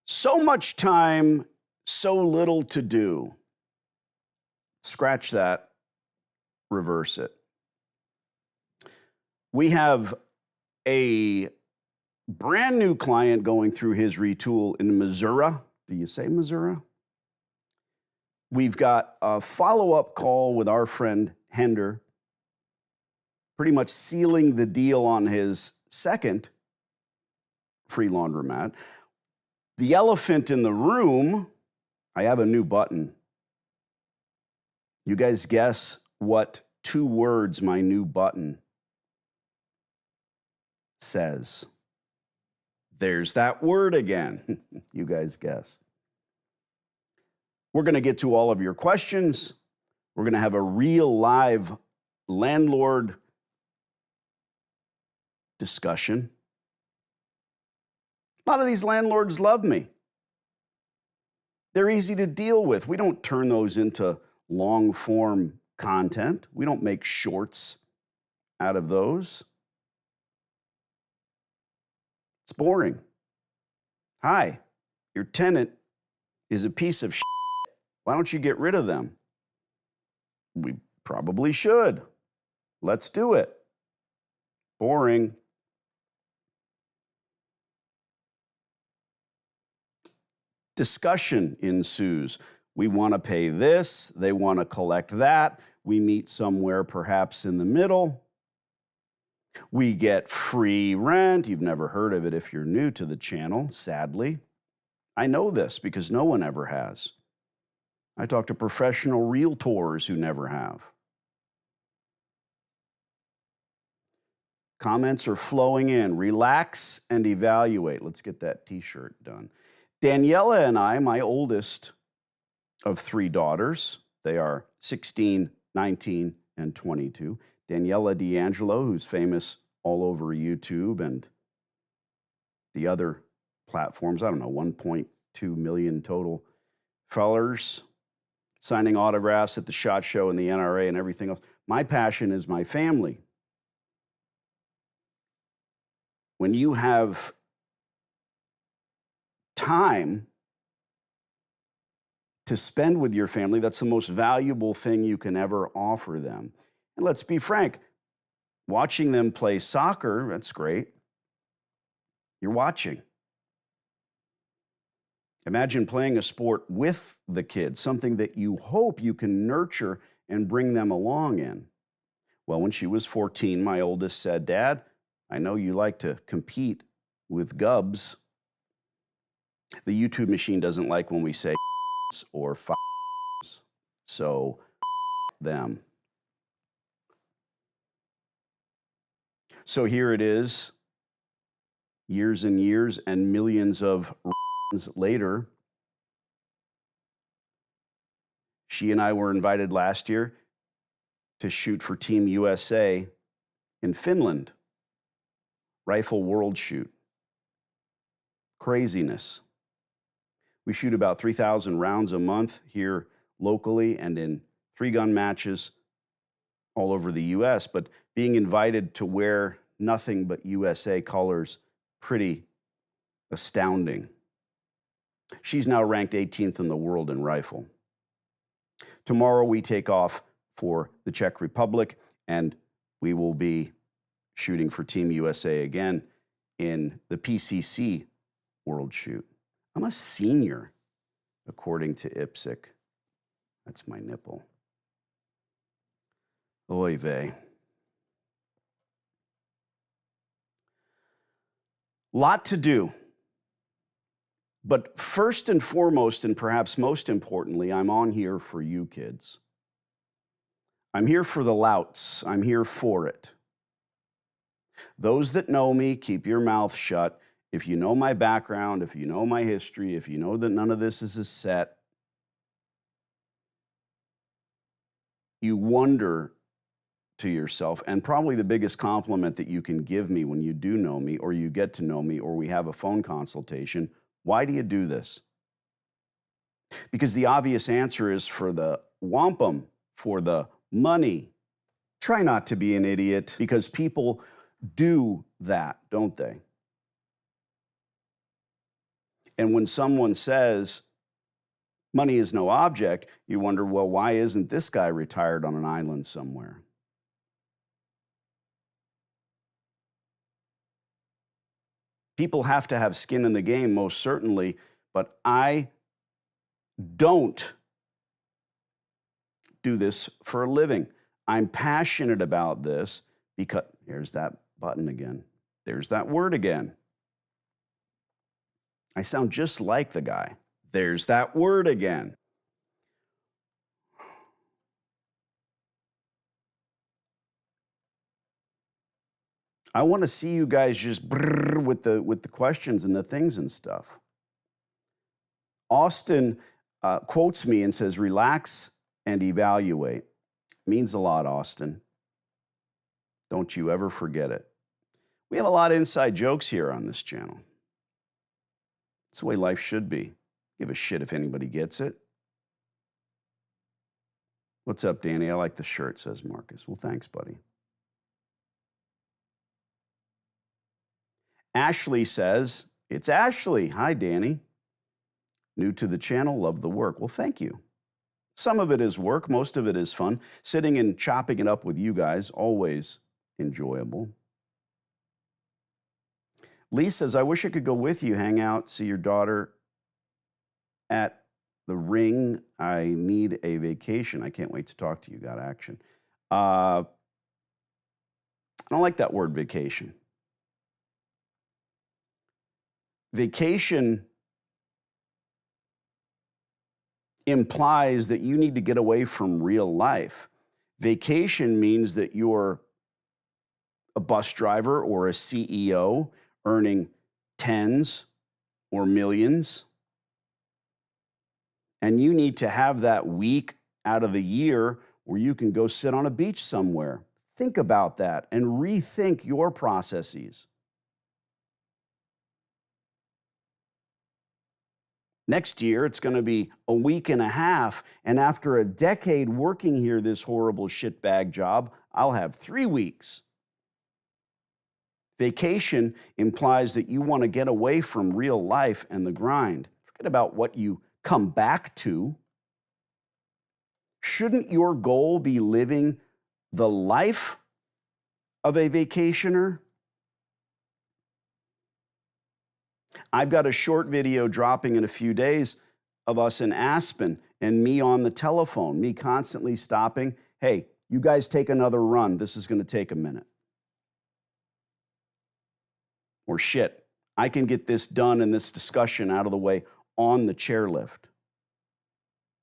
So much time, so little to do. Scratch that, reverse it. We have a brand new client going through his retool in Missouri. Do you say Missouri? We've got a follow-up call with our friend Hender, pretty much sealing the deal on his second free laundromat. The elephant in the room, I have a new button. You guys guess what 2 words my new button says? There's that word again. You guys guess. We're going to get to all of your questions. We're going to have a real live landlord discussion. A lot of these landlords love me. They're easy to deal with. We don't turn those into long form content. We don't make shorts out of those. It's boring. Hi, your tenant is a piece of shit. Why don't you get rid of them? We probably should. Let's do it. Boring. Discussion ensues. We want to pay this. They want to collect that. We meet somewhere perhaps in the middle. We get free rent. You've never heard of it if you're new to the channel, sadly. I know this because no one ever has. I talk to professional realtors who never have. Comments are flowing in. Relax and evaluate. Let's get that t-shirt done. Daniela and I, my oldest of 3 daughters, they are 16, 19, and 22. Daniela D'Angelo, who's famous all over YouTube and the other platforms. I don't know, 1.2 million total followers, signing autographs at the SHOT Show and the NRA and everything else. My passion is my family. When you have time to spend with your family, that's the most valuable thing you can ever offer them. And let's be frank, watching them play soccer, that's great. You're watching. Imagine playing a sport with the kids, something that you hope you can nurture and bring them along in. Well, when she was 14, my oldest said, "Dad, I know you like to compete with gubs. The YouTube machine doesn't like when we say or so them." So here it is, years and years and millions of later. She and I were invited last year to shoot for Team USA in Finland. Rifle World Shoot. Craziness. We shoot about 3,000 rounds a month here locally and in 3-gun matches all over the US, but being invited to wear nothing but USA colors, pretty astounding. She's now ranked 18th in the world in rifle. Tomorrow we take off for the Czech Republic, and we will be shooting for Team USA again in the PCC World Shoot. I'm a senior, according to IPSC. That's my nipple. Oy vey. Lot to do. But first and foremost, and perhaps most importantly, I'm on here for you kids. I'm here for the louts. I'm here for it. Those that know me, keep your mouth shut. If you know my background, if you know my history, if you know that none of this is a set, you wonder to yourself, and probably the biggest compliment that you can give me when you do know me, or you get to know me, or we have a phone consultation, why do you do this? Because the obvious answer is for the wampum, for the money. Try not to be an idiot, because people do that, don't they? And when someone says money is no object, you wonder, well, why isn't this guy retired on an island somewhere? People have to have skin in the game, most certainly, but I don't do this for a living. I'm passionate about this because here's that button again. There's that word again. I sound just like the guy. There's that word again. I want to see you guys just with the questions and the things and stuff. Austin quotes me and says, "Relax and evaluate." Means a lot, Austin. Don't you ever forget it. We have a lot of inside jokes here on this channel. It's the way life should be. Give a shit if anybody gets it. What's up, Danny? I like the shirt, says Marcus. Well, thanks, buddy. Ashley says, it's Ashley. Hi, Danny. New to the channel, love the work. Well, thank you. Some of it is work, most of it is fun. Sitting and chopping it up with you guys, always enjoyable. Lee says, I wish I could go with you, hang out, see your daughter at the ring. I need a vacation. I can't wait to talk to you. Got action. I don't like that word vacation. Vacation implies that you need to get away from real life. Vacation means that you're a bus driver or a CEO earning tens or millions, and you need to have that week out of the year where you can go sit on a beach somewhere. Think about that and rethink your processes. Next year, it's going to be a week and a half, and after a decade working here, this horrible shitbag job, I'll have 3 weeks. Vacation implies that you want to get away from real life and the grind. Forget about what you come back to. Shouldn't your goal be living the life of a vacationer? I've got a short video dropping in a few days of us in Aspen and me on the telephone, me constantly stopping. Hey, you guys take another run. This is going to take a minute. Or shit, I can get this done and this discussion out of the way on the chairlift.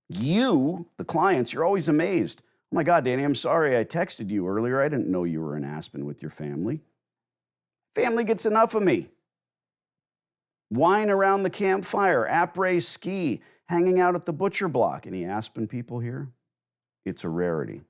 You, the clients, you're always amazed. Oh my God, Danny, I'm sorry I texted you earlier. I didn't know you were in Aspen with your family. Family gets enough of me. Wine around the campfire, après ski, hanging out at the butcher block. Any Aspen people here? It's a rarity.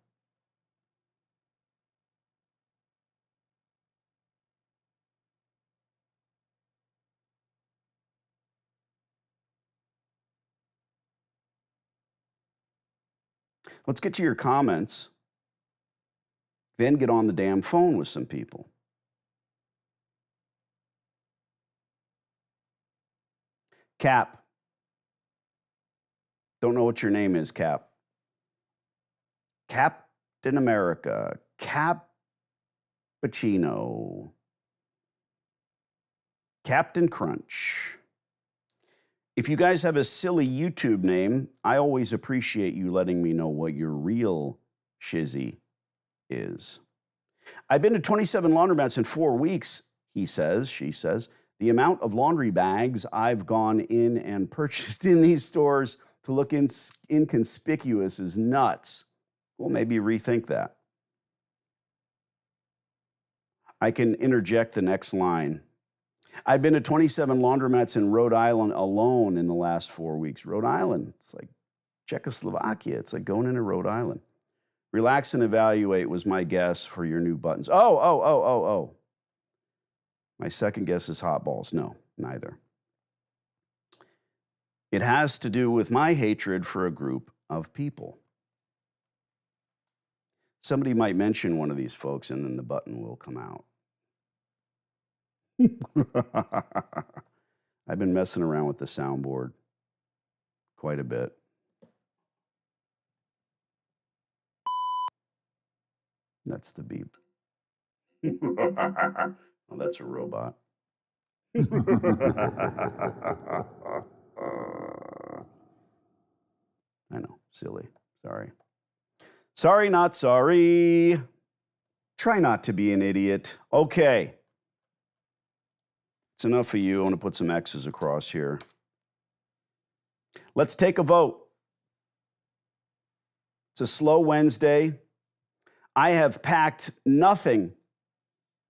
Let's get to your comments, then get on the damn phone with some people. Cap. Don't know what your name is, Cap. Captain America. Cappuccino. Captain Crunch. If you guys have a silly YouTube name, I always appreciate you letting me know what your real shizzy is. I've been to 27 laundromats in 4 weeks, he says, she says. The amount of laundry bags I've gone in and purchased in these stores to look inconspicuous is nuts. Well, maybe rethink that. I can interject the next line. I've been to 27 laundromats in Rhode Island alone in the last 4 weeks. Rhode Island, it's like Czechoslovakia. It's like going into Rhode Island. Relax and evaluate was my guess for your new buttons. Oh. My second guess is hot balls. No, neither. It has to do with my hatred for a group of people. Somebody might mention one of these folks and then the button will come out. I've been messing around with the soundboard quite a bit. That's the beep. Oh, that's a robot. I know, silly. Sorry. Sorry, not sorry. Try not to be an idiot. Okay. It's enough for you. I want to put some X's across here. Let's take a vote. It's a slow Wednesday. I have packed nothing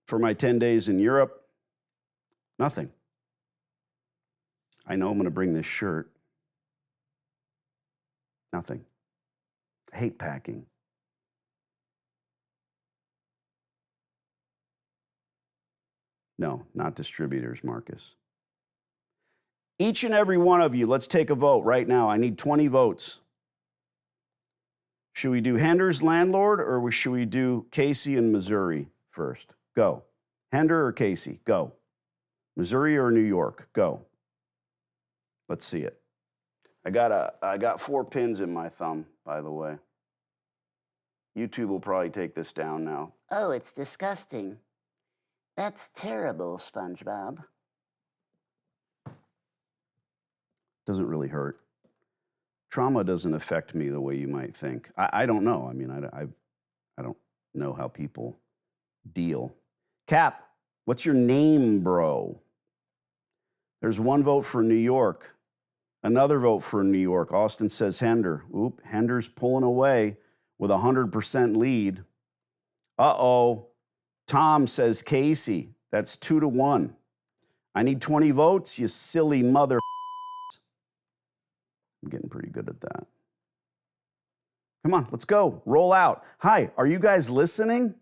for my 10 days in Europe. Nothing. I know I'm going to bring this shirt. Nothing. I hate packing. No, not distributors, Marcus. Each and every one of you, let's take a vote right now. I need 20 votes. Should we do Hender's landlord or should we do Casey and Missouri first? Go. Hender or Casey? Go. Missouri or New York? Go. Let's see it. I got 4 pins in my thumb, by the way. YouTube will probably take this down now. Oh, it's disgusting. That's terrible, SpongeBob. Doesn't really hurt. Trauma doesn't affect me the way you might think. I don't know. I mean, I don't know how people deal. Cap, what's your name, bro? There's 1 vote for New York. Another vote for New York. Austin says Hender. Oop, Hender's pulling away with a 100% lead. Uh-oh. Tom says Casey. That's 2-1. I need 20 votes, you silly mother. I'm getting pretty good at that. Come on, let's go. Roll out. Hi, are you guys listening?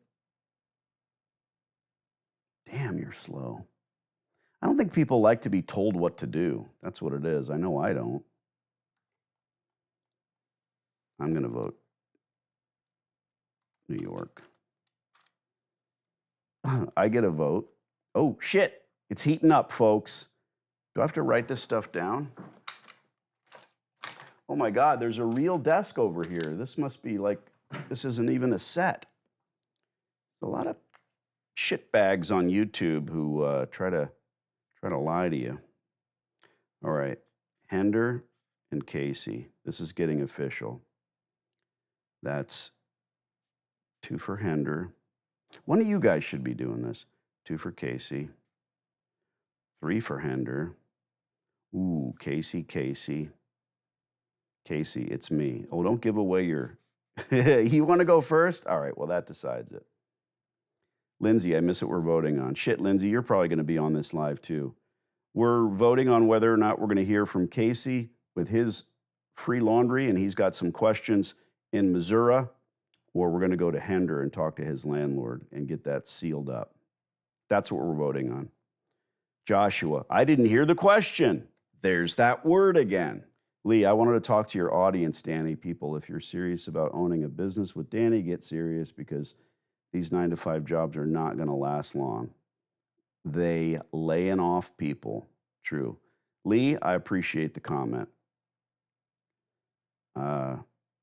Damn, you're slow. I don't think people like to be told what to do. That's what it is. I know I don't. I'm going to vote New York. I get a vote. Oh, shit. It's heating up, folks. Do I have to write this stuff down? Oh my God, there's a real desk over here. This must be like, this isn't even a set. A lot of shitbags on YouTube who try to lie to you. All right, Hender and Casey. This is getting official. That's 2 for Hender. One of you guys should be doing this. 2 for Casey. 3 for Hender. Ooh, Casey. Casey, it's me. Oh, don't give away your... You want to go first? All right, well, that decides it. Lindsay, I miss what we're voting on. Shit, Lindsay, you're probably going to be on this live too. We're voting on whether or not we're going to hear from Casey with his free laundry, and he's got some questions in Missouri, or we're going to go to Hender and talk to his landlord and get that sealed up. That's what we're voting on. Joshua, I didn't hear the question. There's that word again. Lee, I wanted to talk to your audience, Danny. People, if you're serious about owning a business with Danny, get serious because these 9-to-5 jobs are not going to last long. They laying off people. True. Lee, I appreciate the comment.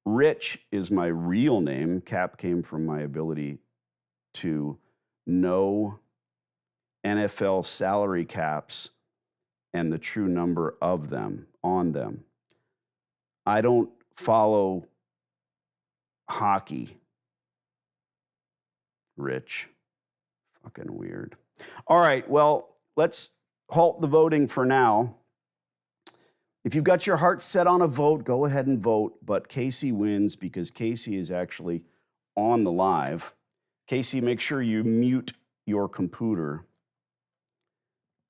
Rich is my real name. Cap came from my ability to know NFL salary caps and the true number of them on them. I don't follow hockey. Rich. Fucking weird. All right, well, let's halt the voting for now. If you've got your heart set on a vote, go ahead and vote, but Casey wins because Casey is actually on the live. Casey, make sure you mute your computer.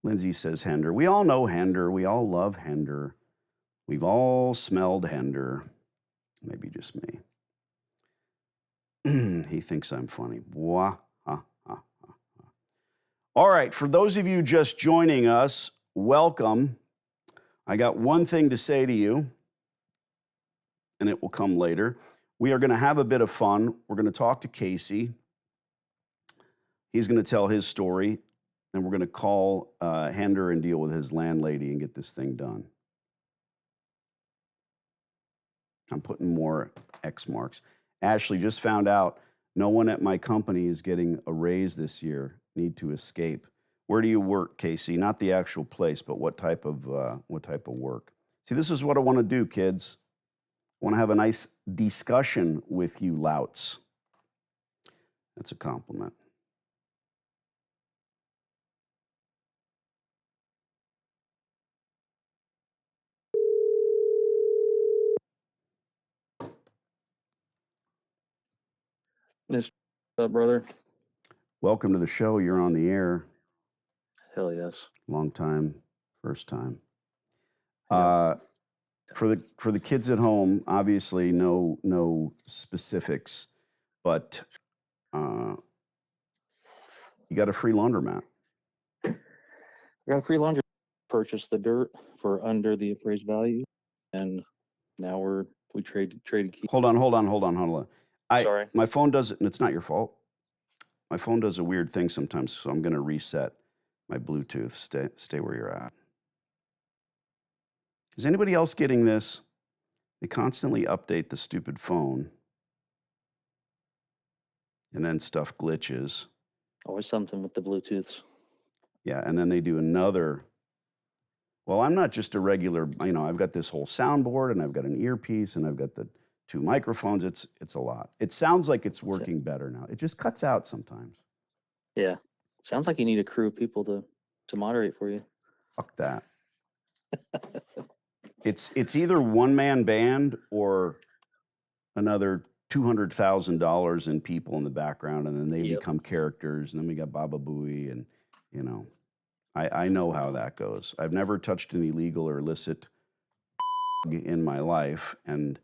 Lindsay says Hender. We all know Hender. We all love Hender. We've all smelled Hender. Maybe just me. He thinks I'm funny. Wah, ha, ha, ha, ha. All right, for those of you just joining us, welcome. I got one thing to say to you, and it will come later. We are going to have a bit of fun. We're going to talk to Casey. He's going to tell his story. and we're going to call Hender and deal with his landlady and get this thing done. I'm putting more X marks. Ashley just found out no one at my company is getting a raise this year. Need to escape. Where do you work, Casey? Not the actual place, but what type of work? See, this is what I want to do, kids. I want to have a nice discussion with you louts. That's a compliment. What's up, brother? Welcome to the show. You're on the air. Hell yes. Long time, first time. Yeah. For the kids at home, obviously no specifics, but you got a free laundromat. I got a free laundry. Purchased the dirt for under the appraised value, and now we traded keys. Hold on. Sorry. My phone does it, and it's not your fault. My phone does a weird thing sometimes, so I'm going to reset my Bluetooth. Stay where you're at. Is anybody else getting this? They constantly update the stupid phone, and then stuff glitches. Always something with the Bluetooths. Yeah, and then they do another. Well, I'm not just a regular, I've got this whole soundboard, and I've got an earpiece, and I've got the 2 microphones. It's a lot. It sounds like it's working better now. It just cuts out sometimes. Yeah. Sounds like you need a crew of people to moderate for you. Fuck that. It's either one-man band or another $200,000 in people in the background, and then they Yep. become characters, and then we got Baba Booey, and I know how that goes. I've never touched an illegal or illicit in my life, and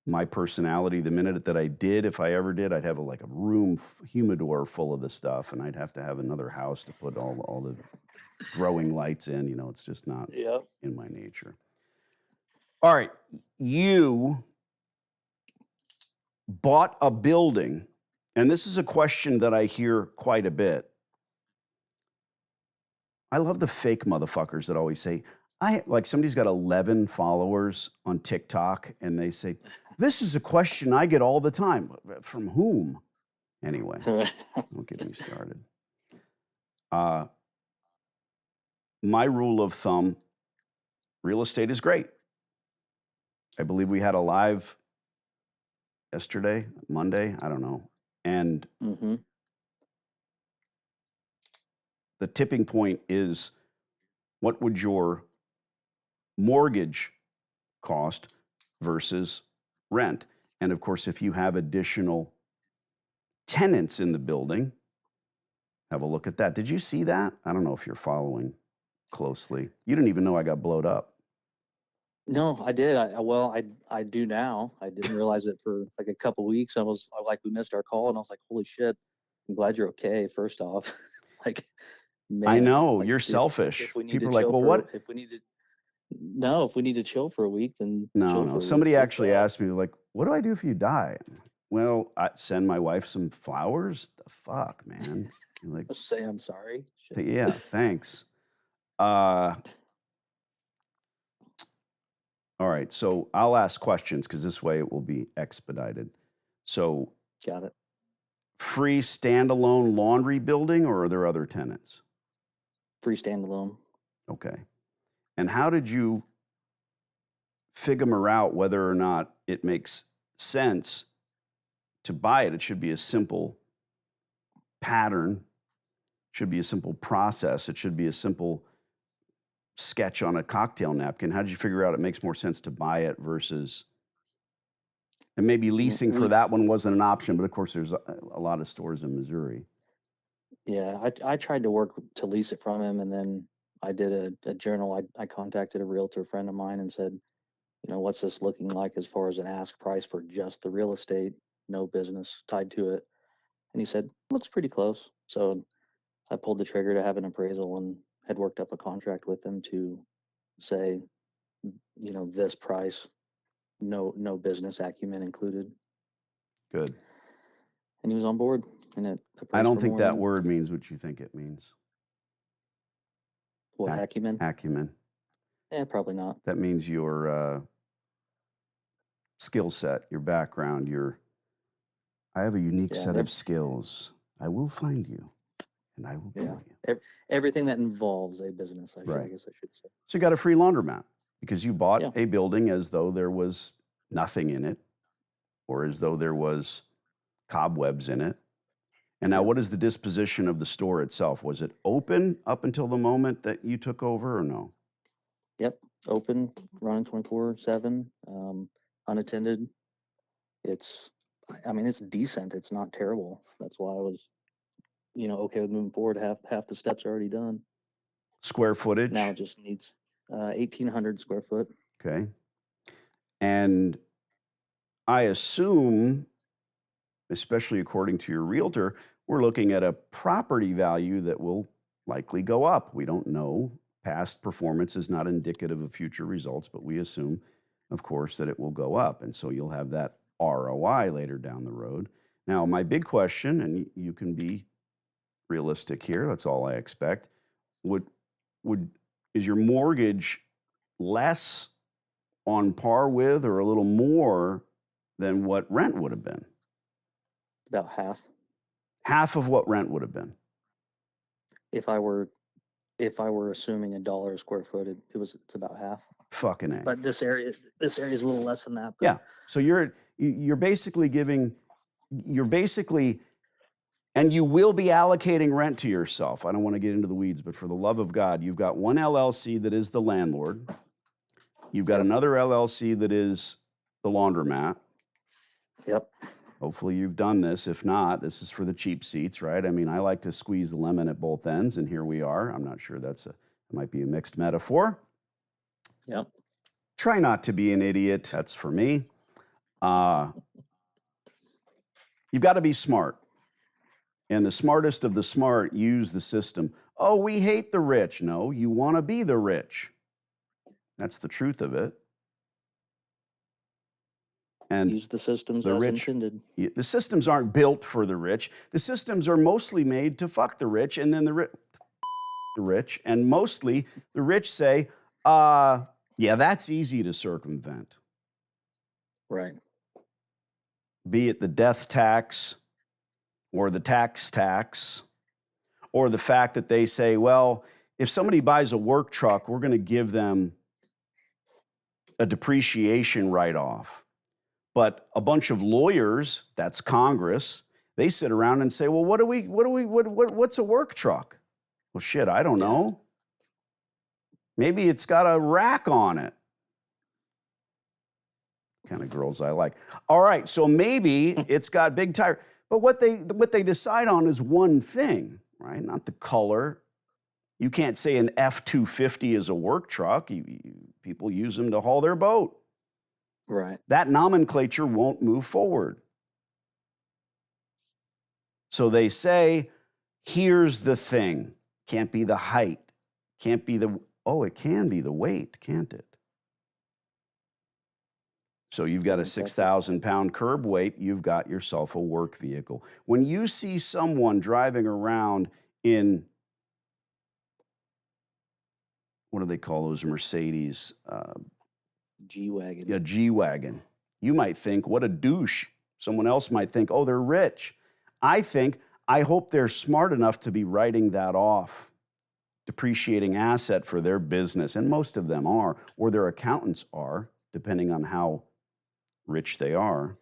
my personality, the minute that I did, if I ever did, I'd have a room humidor full of the stuff, and I'd have to have another house to put all the growing lights in. It's just not Yep. in my nature. All right, you bought a building, and this is a question that I hear quite a bit. I love the fake motherfuckers that always say, somebody's got 11 followers on TikTok, and they say, this is a question I get all the time. From whom? Anyway, don't get me started. My rule of thumb, real estate is great. I believe we had a live yesterday, Monday, I don't know. And Mm-hmm. the tipping point is, what would your mortgage cost versus rent? And of course, if you have additional tenants in the building, have a look at that. Did you see that? I don't know if you're following closely. You didn't even know I got blowed up. No, I did. I do now. I didn't realize it for like a couple weeks. We missed our call, and I was like, holy shit. I'm glad you're okay, first off. Like, I man, know, like you're if selfish. we need People to are like, chill well, what? if we need to if we need to chill for a week, then chill for No. a week. Somebody Let's actually go. asked me, like, what do I do if you die? Well, I send my wife some flowers. The fuck, man. Like, Let's say I'm sorry. Shit. yeah, thanks. All right, so I'll ask questions because this way it will be expedited. So, Got it. free standalone laundry building, or are there other tenants? Free standalone. Okay. And how did you figure out whether or not it makes sense to buy it? It should be a simple pattern, should be a simple process, it should be a simple sketch on a cocktail napkin. How did you figure out it makes more sense to buy it versus, and maybe leasing for that one wasn't an option, but of course there's a lot of stores in Missouri. Yeah, I tried to work to lease it from him, and then I did a journal. I contacted a realtor friend of mine and said, what's this looking like as far as an ask price for just the real estate, no business tied to it? And he said, looks pretty close. So I pulled the trigger to have an appraisal and had worked up a contract with them to say, this price, no business acumen included. Good. And he was on board, and it I appraised don't for think more that than word means what you think it means. What, Ac- acumen? Acumen. Probably not. That means your skill set, your background, I have a unique Yeah, set of skills. I will find you and I will yeah. kill you. Everything that involves a business, I Right. guess I should say. So you got a free laundromat because you bought Yeah. a building as though there was nothing in it or as though there was cobwebs in it. And now, Yep. what is the disposition of the store itself? Was it open up until the moment that you took over or no? Yep. Open, running 24/7, unattended. I mean, it's decent. It's not terrible. That's why I was, okay with moving forward. Half the steps are already done. Square footage? Now it just needs 1,800 square foot. Okay. And I assume, especially according to your realtor, we're looking at a property value that will likely go up. We don't know. Past performance is not indicative of future results, but we assume, of course, that it will go up. And so you'll have that ROI later down the road. Now, my big question, and you can be realistic here, that's all I expect. Would would is your mortgage less on par with or a little more than what rent would have been? About half. Half of what rent would have been. If I were assuming $1 a square foot, it's about half. Fucking A. But this area is a little less than that. But Yeah. So you're basically and you will be allocating rent to yourself. I don't want to get into the weeds, but for the love of God, you've got one LLC that is the landlord. You've got Yep. another LLC that is the laundromat. Yep. Hopefully you've done this. If not, this is for the cheap seats, right? I mean, I like to squeeze the lemon at both ends, and here we are. I'm not sure it might be a mixed metaphor. Yep. Try not to be an idiot. That's for me. You've got to be smart. And the smartest of the smart use the system. Oh, we hate the rich. No, you want to be the rich. That's the truth of it. And Use the systems the as rich, intended. the systems aren't built for the rich. The systems are mostly made to fuck the rich, and then the rich, and mostly the rich say, yeah, that's easy to circumvent. Right. Be it the death tax or the tax, or the fact that they say, well, if somebody buys a work truck, we're going to give them a depreciation write-off. But a bunch of lawyers, that's Congress, they sit around and say, well, what's a work truck? Well, shit, I don't know. Maybe it's got a rack on it. Kind of girls I like. All right, so maybe it's got big tire. But what they decide on is one thing, right? Not the color. You can't say an F-250 is a work truck. People use them to haul their boat. Right. That nomenclature won't move forward. So they say, here's the thing. Can't be the height. Can't be it can be the weight, can't it? So you've got a 6,000-pound curb weight, you've got yourself a work vehicle. When you see someone driving around in, what do they call those Mercedes? G-Wagon. A G-Wagon. You might think, what a douche. Someone else might think, oh, they're rich. I hope they're smart enough to be writing that off, depreciating asset for their business. And most of them are, or their accountants are, depending on how rich they are.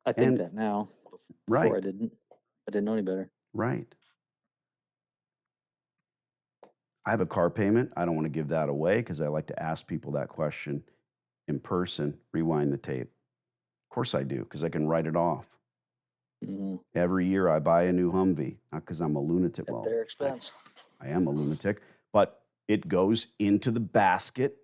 I think that now. Before Right. I didn't know any better. Right. I have a car payment. I don't want to give that away because I like to ask people that question in person. Rewind the tape. Of course I do, because I can write it off. Mm-hmm. Every year I buy a new Humvee, not because I'm a lunatic. At their expense. I am a lunatic, but it goes into the basket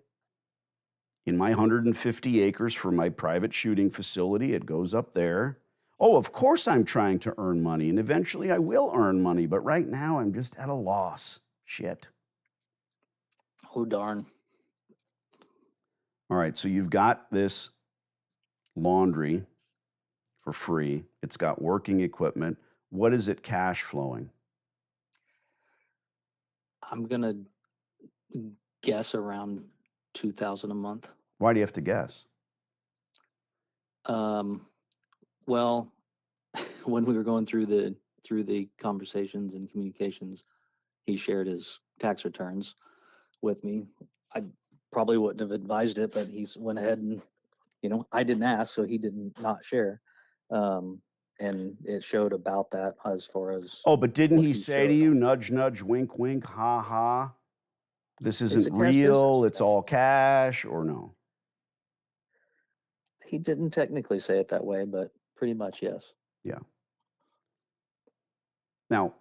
in my 150 acres for my private shooting facility. It goes up there. Oh, of course I'm trying to earn money, and eventually I will earn money, but right now I'm just at a loss. Shit. Oh, darn. All right, so you've got this laundry for free. It's got working equipment. What is it cash flowing? I'm gonna guess around 2,000 a month. Why do you have to guess? Well, when we were going through the conversations and communications, he shared his tax returns with me. I probably wouldn't have advised it, but he's went ahead and, I didn't ask, so he didn't not share. And it showed about that as far as Oh, but didn't what he he say to showed you, on. nudge, nudge, wink, wink, ha, ha, this It's isn't a cash business. real, it's all cash, or no? He didn't technically say it that way, but pretty much yes. Yeah. Now,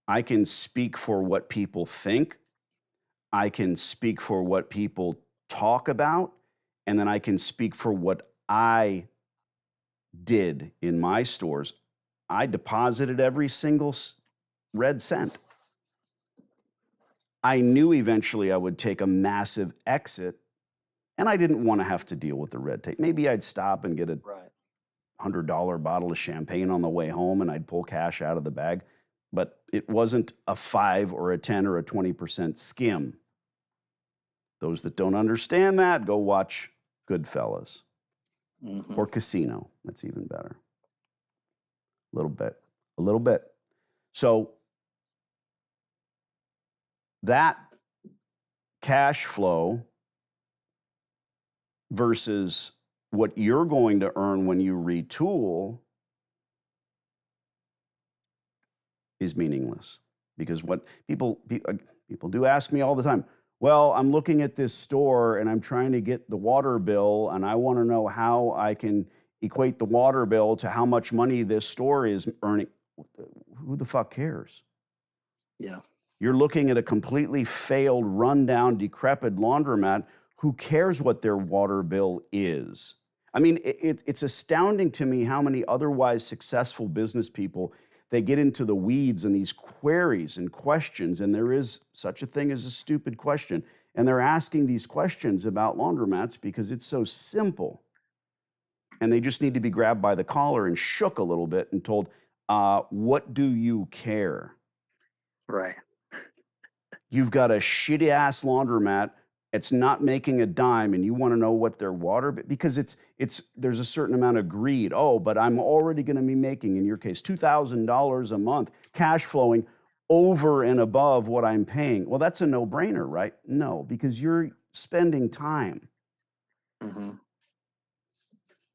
I can speak for what people think. I can speak for what people talk about. And then I can speak for what I did in my stores. I deposited every single red cent. I knew eventually I would take a massive exit, and I didn't want to have to deal with the red tape. Maybe I'd stop and get a Right. $100 bottle of champagne on the way home and I'd pull cash out of the bag, but it wasn't a 5 or a 10 or a 20% skim. Those that don't understand that, go watch Goodfellas or Casino. That's even better. A little bit. A little bit. So that cash flow versus what you're going to earn when you retool is meaningless. Because what people do ask me all the time, well, I'm looking at this store and I'm trying to get the water bill and I want to know how I can equate the water bill to how much money this store is earning. Who the fuck cares? Yeah. You're looking at a completely failed, rundown, decrepit laundromat. Who cares what their water bill is? I mean, it's astounding to me how many otherwise successful business people, they get into the weeds and these queries and questions, and there is such a thing as a stupid question. And they're asking these questions about laundromats because it's so simple. And they just need to be grabbed by the collar and shook a little bit and told, what do you care? Right. You've got a shitty ass laundromat. It's not making a dime, and you want to know what their water because there's a certain amount of greed. Oh, but I'm already going to be making, in your case, $2,000 a month cash flowing over and above what I'm paying. Well, that's a no-brainer, right? No, because you're spending time.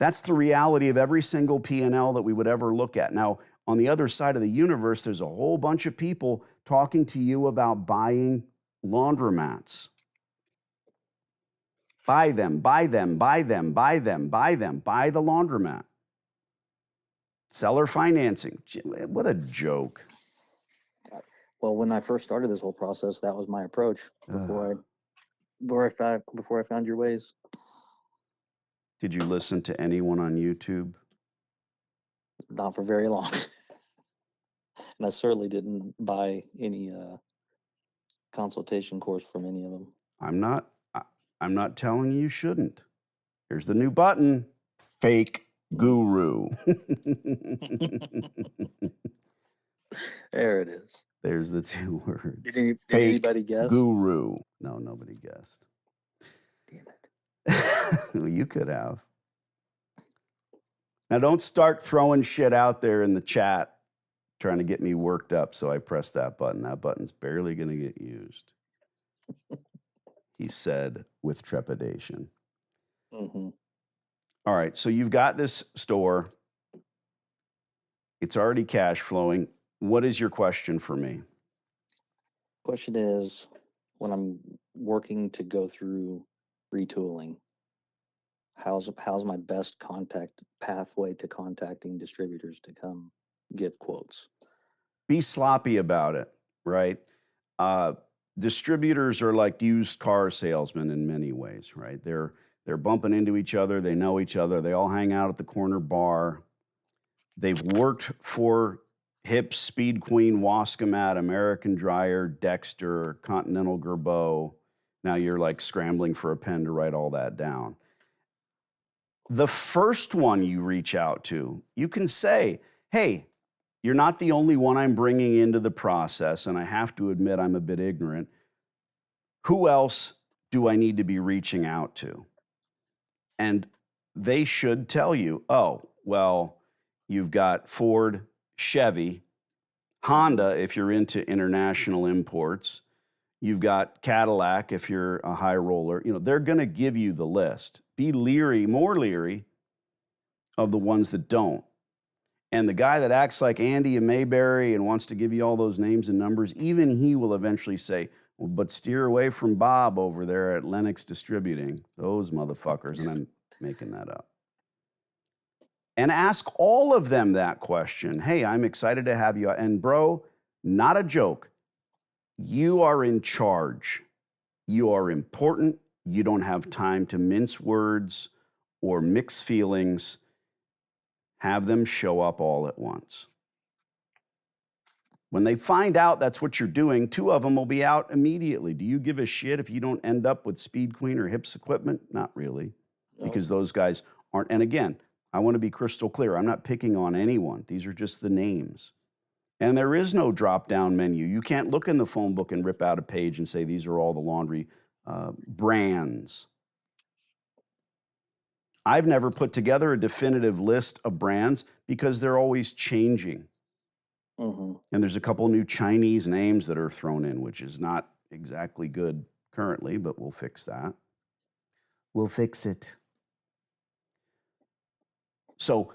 That's the reality of every single P&L that we would ever look at. Now, on the other side of the universe, there's a whole bunch of people talking to you about buying laundromats. Buy them, buy them, buy them, buy them, buy them, buy the laundromat. Seller financing. What a joke. Well, when I first started this whole process, that was my approach before I found your ways. Did you listen to anyone on YouTube? Not for very long. And I certainly didn't buy any consultation course from any of them. I'm not telling you shouldn't. Here's the new button. Fake guru. There it is. There's the two words. Did anybody guess? Guru. No, nobody guessed. Damn it. Well, you could have. Now, don't start throwing shit out there in the chat trying to get me worked up, so I press that button. That button's barely going to get used. He said with trepidation. Mm-hmm. All right, so you've got this store. It's already cash flowing. What is your question for me? Question is, when I'm working to go through retooling, how's my best contact pathway to contacting distributors to come give quotes? Be sloppy about it, right? Distributors are like used car salesmen in many ways, right? They're bumping into each other. They know each other. They all hang out at the corner bar. They've worked for Hips, Speed Queen, Wascomat, American Dryer, Dexter, Continental Gerbeau. Now you're like scrambling for a pen to write all that down. The first one you reach out to, you can say, hey, You're not the only one I'm bringing into the process, and I have to admit I'm a bit ignorant. Who else do I need to be reaching out to? And they should tell you, oh, well, you've got Ford, Chevy, Honda if you're into international imports. You've got Cadillac if you're a high roller. They're going to give you the list. Be leery, more leery of the ones that don't. And the guy that acts like Andy and Mayberry and wants to give you all those names and numbers, even he will eventually say, well, but steer away from Bob over there at Lennox Distributing. Those motherfuckers. And I'm making that up. And ask all of them that question. Hey, I'm excited to have you. And bro, not a joke. You are in charge. You are important. You don't have time to mince words or mix feelings. Have them show up all at once. When they find out that's what you're doing, 2 of them will be out immediately. Do you give a shit if you don't end up with Speed Queen or Hips equipment? Not really, because those guys aren't. And again, I want to be crystal clear. I'm not picking on anyone. These are just the names. And there is no drop-down menu. You can't look in the phone book and rip out a page and say, these are all the laundry brands. I've never put together a definitive list of brands because they're always changing. And there's a couple new Chinese names that are thrown in, which is not exactly good currently, but we'll fix that. We'll fix it. So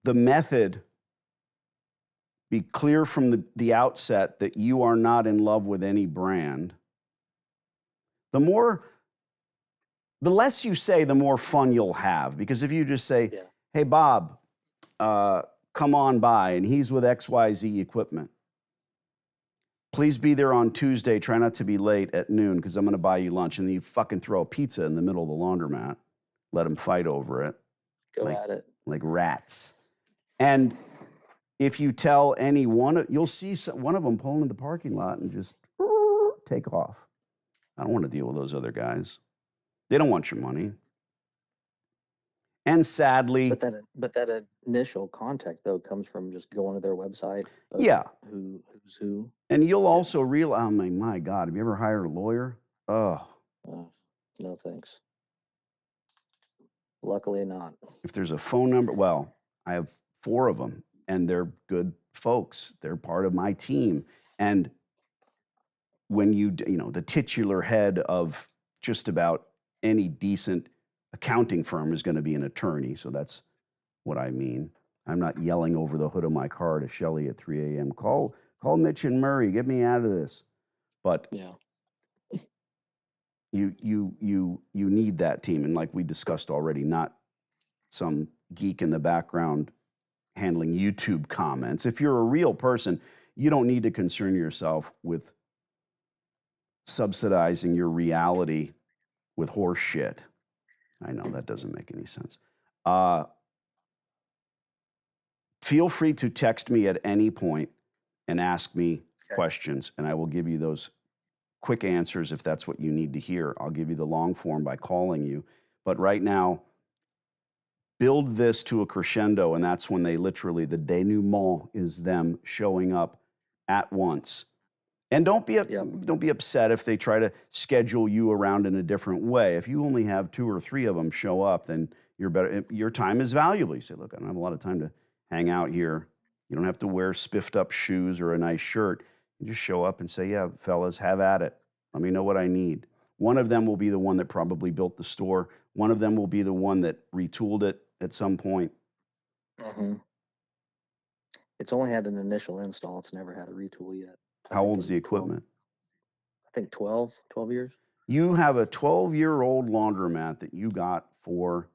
the method, be clear from the outset that you are not in love with any brand. The less you say, the more fun you'll have. Because if you just say, hey, Bob, come on by, and he's with XYZ equipment. Please be there on Tuesday. Try not to be late at noon because I'm going to buy you lunch. And then you fucking throw a pizza in the middle of the laundromat. Let them fight over it. Go at it. Like rats. And if you tell any one, you'll see one of them pulling in the parking lot and just take off. I don't want to deal with those other guys. They don't want your money. And sadly, but that initial contact though comes from just going to their website. Who's who. And you'll also realize, oh my God, have you ever hired a lawyer? Oh, no thanks. Luckily not. If there's a phone number, well, I have 4 of them, and they're good folks. They're part of my team. And when the titular head of just about any decent accounting firm is going to be an attorney. So that's what I mean. I'm not yelling over the hood of my car to Shelley at 3 a.m. Call Mitch and Murray. Get me out of this. But you need that team. And like we discussed already, not some geek in the background handling YouTube comments. If you're a real person, you don't need to concern yourself with subsidizing your reality with horse shit. I know that doesn't make any sense. Feel free to text me at any point and ask me questions, and I will give you those quick answers if that's what you need to hear. I'll give you the long form by calling you. But right now, build this to a crescendo, and that's when they literally, the denouement is them showing up at once. And don't be upset if they try to schedule you around in a different way. If you only have 2 or 3 of them show up, then you're better. Your time is valuable. You say, look, I don't have a lot of time to hang out here. You don't have to wear spiffed up shoes or a nice shirt. You just show up and say, yeah, fellas, have at it. Let me know what I need. One of them will be the one that probably built the store. One of them will be the one that retooled it at some point. It's only had an initial install. It's never had a retool yet. How old is the equipment? 12, I think 12 years. You have a 12-year-old laundromat that you got for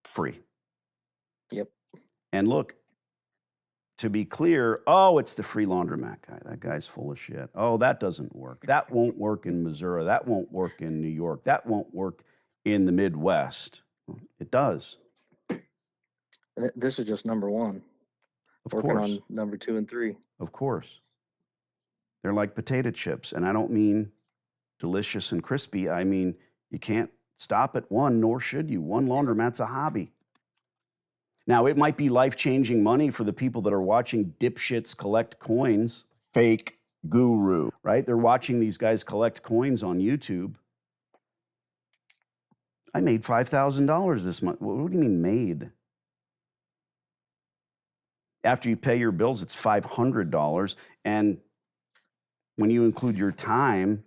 free. Yep. And look, to be clear, it's the free laundromat guy. That guy's full of shit. Oh, that doesn't work. That won't work in Missouri. That won't work in New York. That won't work in the Midwest. It does. This is just number 1. Working on number 2 and 3. Of course. They're like potato chips. And I don't mean delicious and crispy. I mean, you can't stop at one, nor should you. One laundromat's a hobby. Now, it might be life-changing money for the people that are watching dipshits collect coins. Fake guru, right? They're watching these guys collect coins on YouTube. I made $5,000 this month. What do you mean made? After you pay your bills, it's $500. And when you include your time,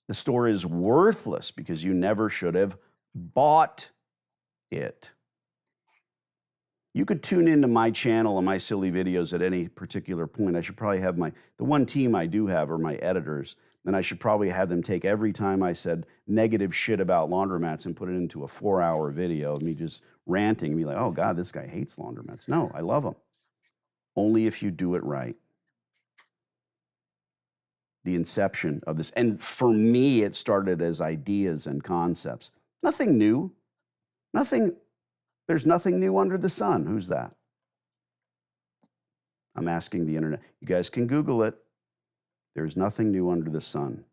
the store is worthless because you never should have bought it. You could tune into my channel and my silly videos at any particular point. I should probably have the one team I do have are my editors. Then I should probably have them take every time I said negative shit about laundromats and put it into a 4-hour video of me just ranting and be like, oh God, this guy hates laundromats. No, I love them. Only if you do it right. The inception of this. And for me, it started as ideas and concepts. Nothing new. There's nothing new under the sun. Who's that? I'm asking the internet. You guys can Google it. There's nothing new under the sun.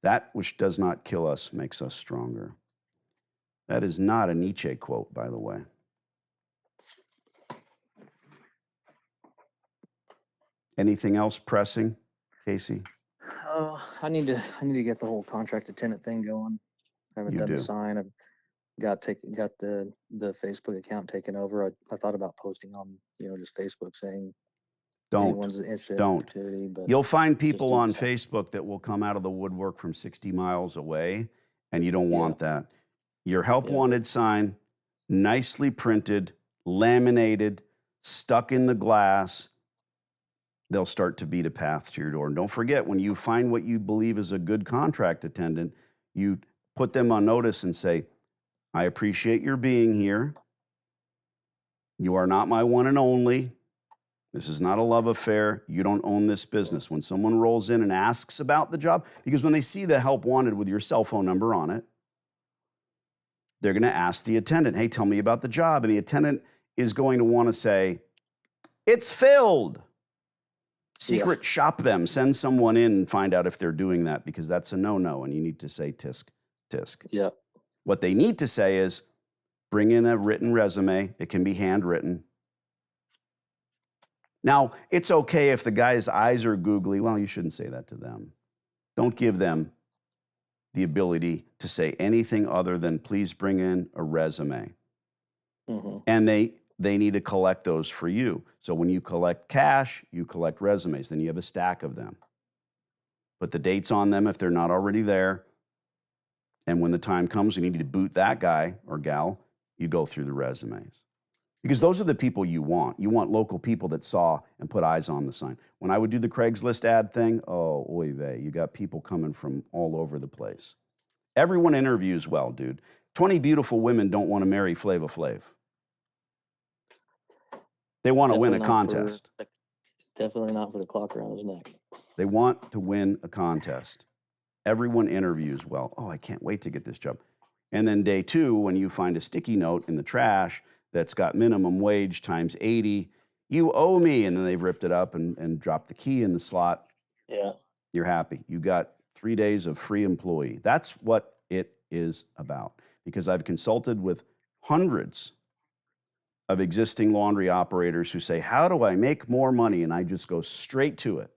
That which does not kill us makes us stronger. That is not a Nietzsche quote, by the way. Anything else pressing, Casey? Oh, I need to get the whole contract to tenant thing going. I haven't done the sign. I've got the Facebook account taken over. I thought about posting on just Facebook saying anyone's interested in opportunity, but you'll find people on Facebook that will come out of the woodwork from 60 miles away, and you don't want that. Your help wanted sign, nicely printed, laminated, stuck in the glass. They'll start to beat a path to your door. And don't forget, when you find what you believe is a good contract attendant, you put them on notice and say, I appreciate your being here. You are not my one and only. This is not a love affair. You don't own this business. When someone rolls in and asks about the job, because when they see the help wanted with your cell phone number on it, they're going to ask the attendant, hey, tell me about the job. And the attendant is going to want to say, it's filled. Secret shop them, send someone in and find out if they're doing that, because that's a no-no, and you need to say tisk, tisk. Yeah. What they need to say is, bring in a written resume. It can be handwritten. Now, it's okay if the guy's eyes are googly. Well, you shouldn't say that to them. Don't give them the ability to say anything other than, please bring in a resume. Mm-hmm. And they need to collect those for you. So when you collect cash, you collect resumes. Then you have a stack of them. Put the dates on them if they're not already there. And when the time comes and you need to boot that guy or gal, you go through the resumes. Because those are the people you want. You want local people that saw and put eyes on the sign. When I would do the Craigslist ad thing, oh, oy vey, you got people coming from all over the place. Everyone interviews well, dude. 20 beautiful women don't want to marry Flava Flav. They want to win a contest. Definitely not for the clock around his neck. They want to win a contest. Everyone interviews well. Oh, I can't wait to get this job. And then day 2, when you find a sticky note in the trash that's got minimum wage times 80, you owe me. And then they've ripped it up and dropped the key in the slot. Yeah. You're happy. You got 3 days of free employee. That's what it is about. Because I've consulted with hundreds of existing laundry operators who say, how do I make more money? And I just go straight to it.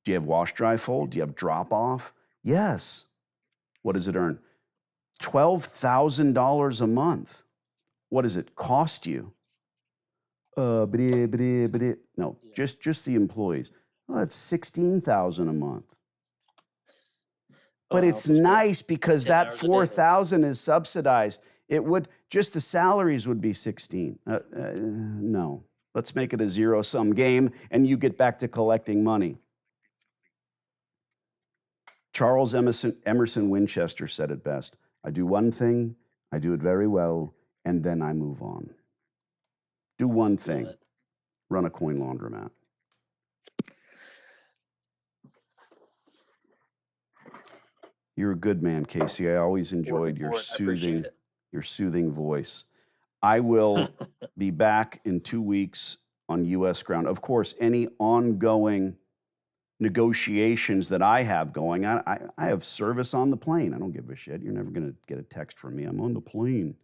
Do you have wash, dry, fold? Do you have drop off? Yes. What does it earn? $12,000 a month. What does it cost you? No, just the employees. Well, that's $16,000 a month. But it's nice because that $4,000 is subsidized. It would just the salaries would be 16. No, let's make it a zero-sum game, and you get back to collecting money. Charles Emerson Winchester said it best. I do one thing, I do it very well, and then I move on. Do one thing. Run a coin laundromat. You're a good man, Casey. I always enjoyed your soothing voice. I will be back in 2 weeks on U.S. ground. Of course, any ongoing negotiations that I have going, I have service on the plane. I don't give a shit. You're never going to get a text from me. I'm on the plane.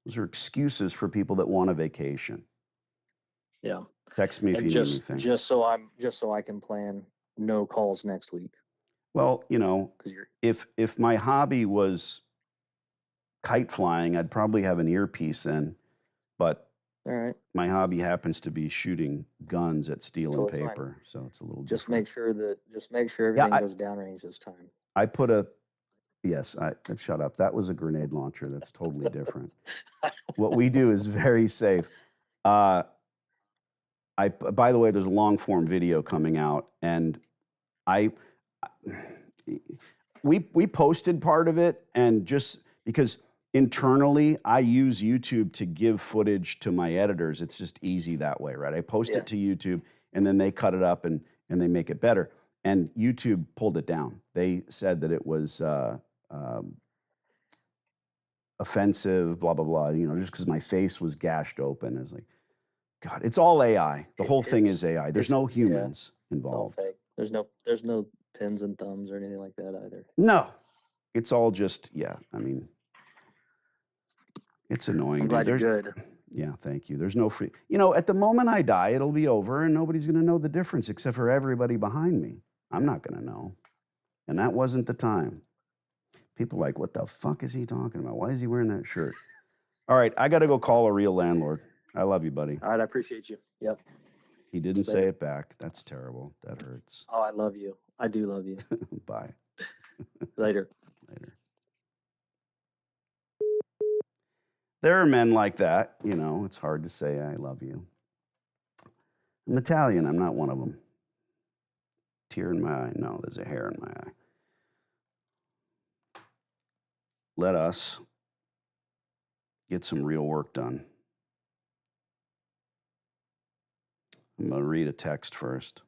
Those are excuses for people that want a vacation. Yeah. Text me if And you need anything. just so I can plan no calls next week. Well, you know, 'Cause you're if my hobby was kite flying, I'd probably have an earpiece in, but all right. my hobby happens to be shooting guns at steel and Totally fine. paper, so it's a little Just different. make sure Yeah, everything goes downrange this time. I put a yes, shut up. That was a grenade launcher. That's totally different. What we do is very safe. Uh, by the way, there's a long form video coming out, and I we posted part of it, and just because internally I use YouTube to give footage to my editors, it's just easy that way, right? I post Yeah. it to YouTube, and then they cut it up and they make it better. And YouTube pulled it down. They said that it was offensive, blah blah blah. You know, just because my face was gashed open. It's like, God, it's all AI. The whole thing is AI. There's no humans It's all involved. fake. There's no pins and thumbs or anything like that either. No, it's all just, yeah. I mean, it's annoying. I'm glad you're good. Yeah, thank you. There's no free. You know, at the moment I die, it'll be over, and nobody's going to know the difference except for everybody behind me. I'm not going to know, and that wasn't the time. People are like, what the fuck is he talking about? Why is he wearing that shirt? All right, I got to go call a real landlord. I love you, buddy. All right, I appreciate you. Yep. He didn't say it back. That's terrible. That hurts. Oh, I love you. I do love you. Bye. Later. Later. There are men like that, you know. It's hard to say I love you. I'm Italian. I'm not one of them. Tear in my eye. No, there's a hair in my eye. Let us get some real work done. I'm going to read a text first.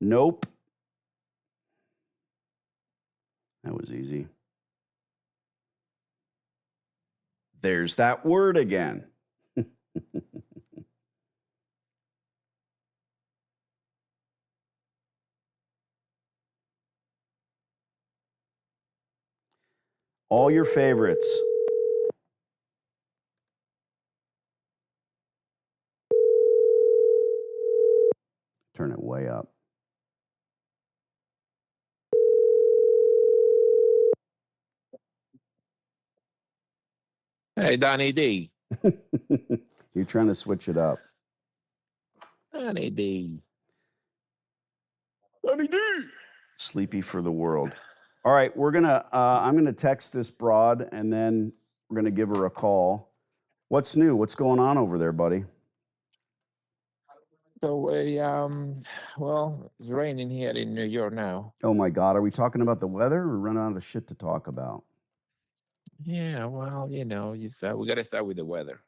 Nope. That was easy. There's that word again. All your favorites. Turn it way up. Hey, Donnie D. You're trying to switch it up. Donnie D. Donnie D. Sleepy for the world. All right, I'm gonna text this broad, and then we're gonna give her a call. What's new? What's going on over there, buddy? So, well, it's raining here in New York now. Oh my God, are we talking about the weather or running out of shit to talk about? Yeah, well, you know, we got to start with the weather.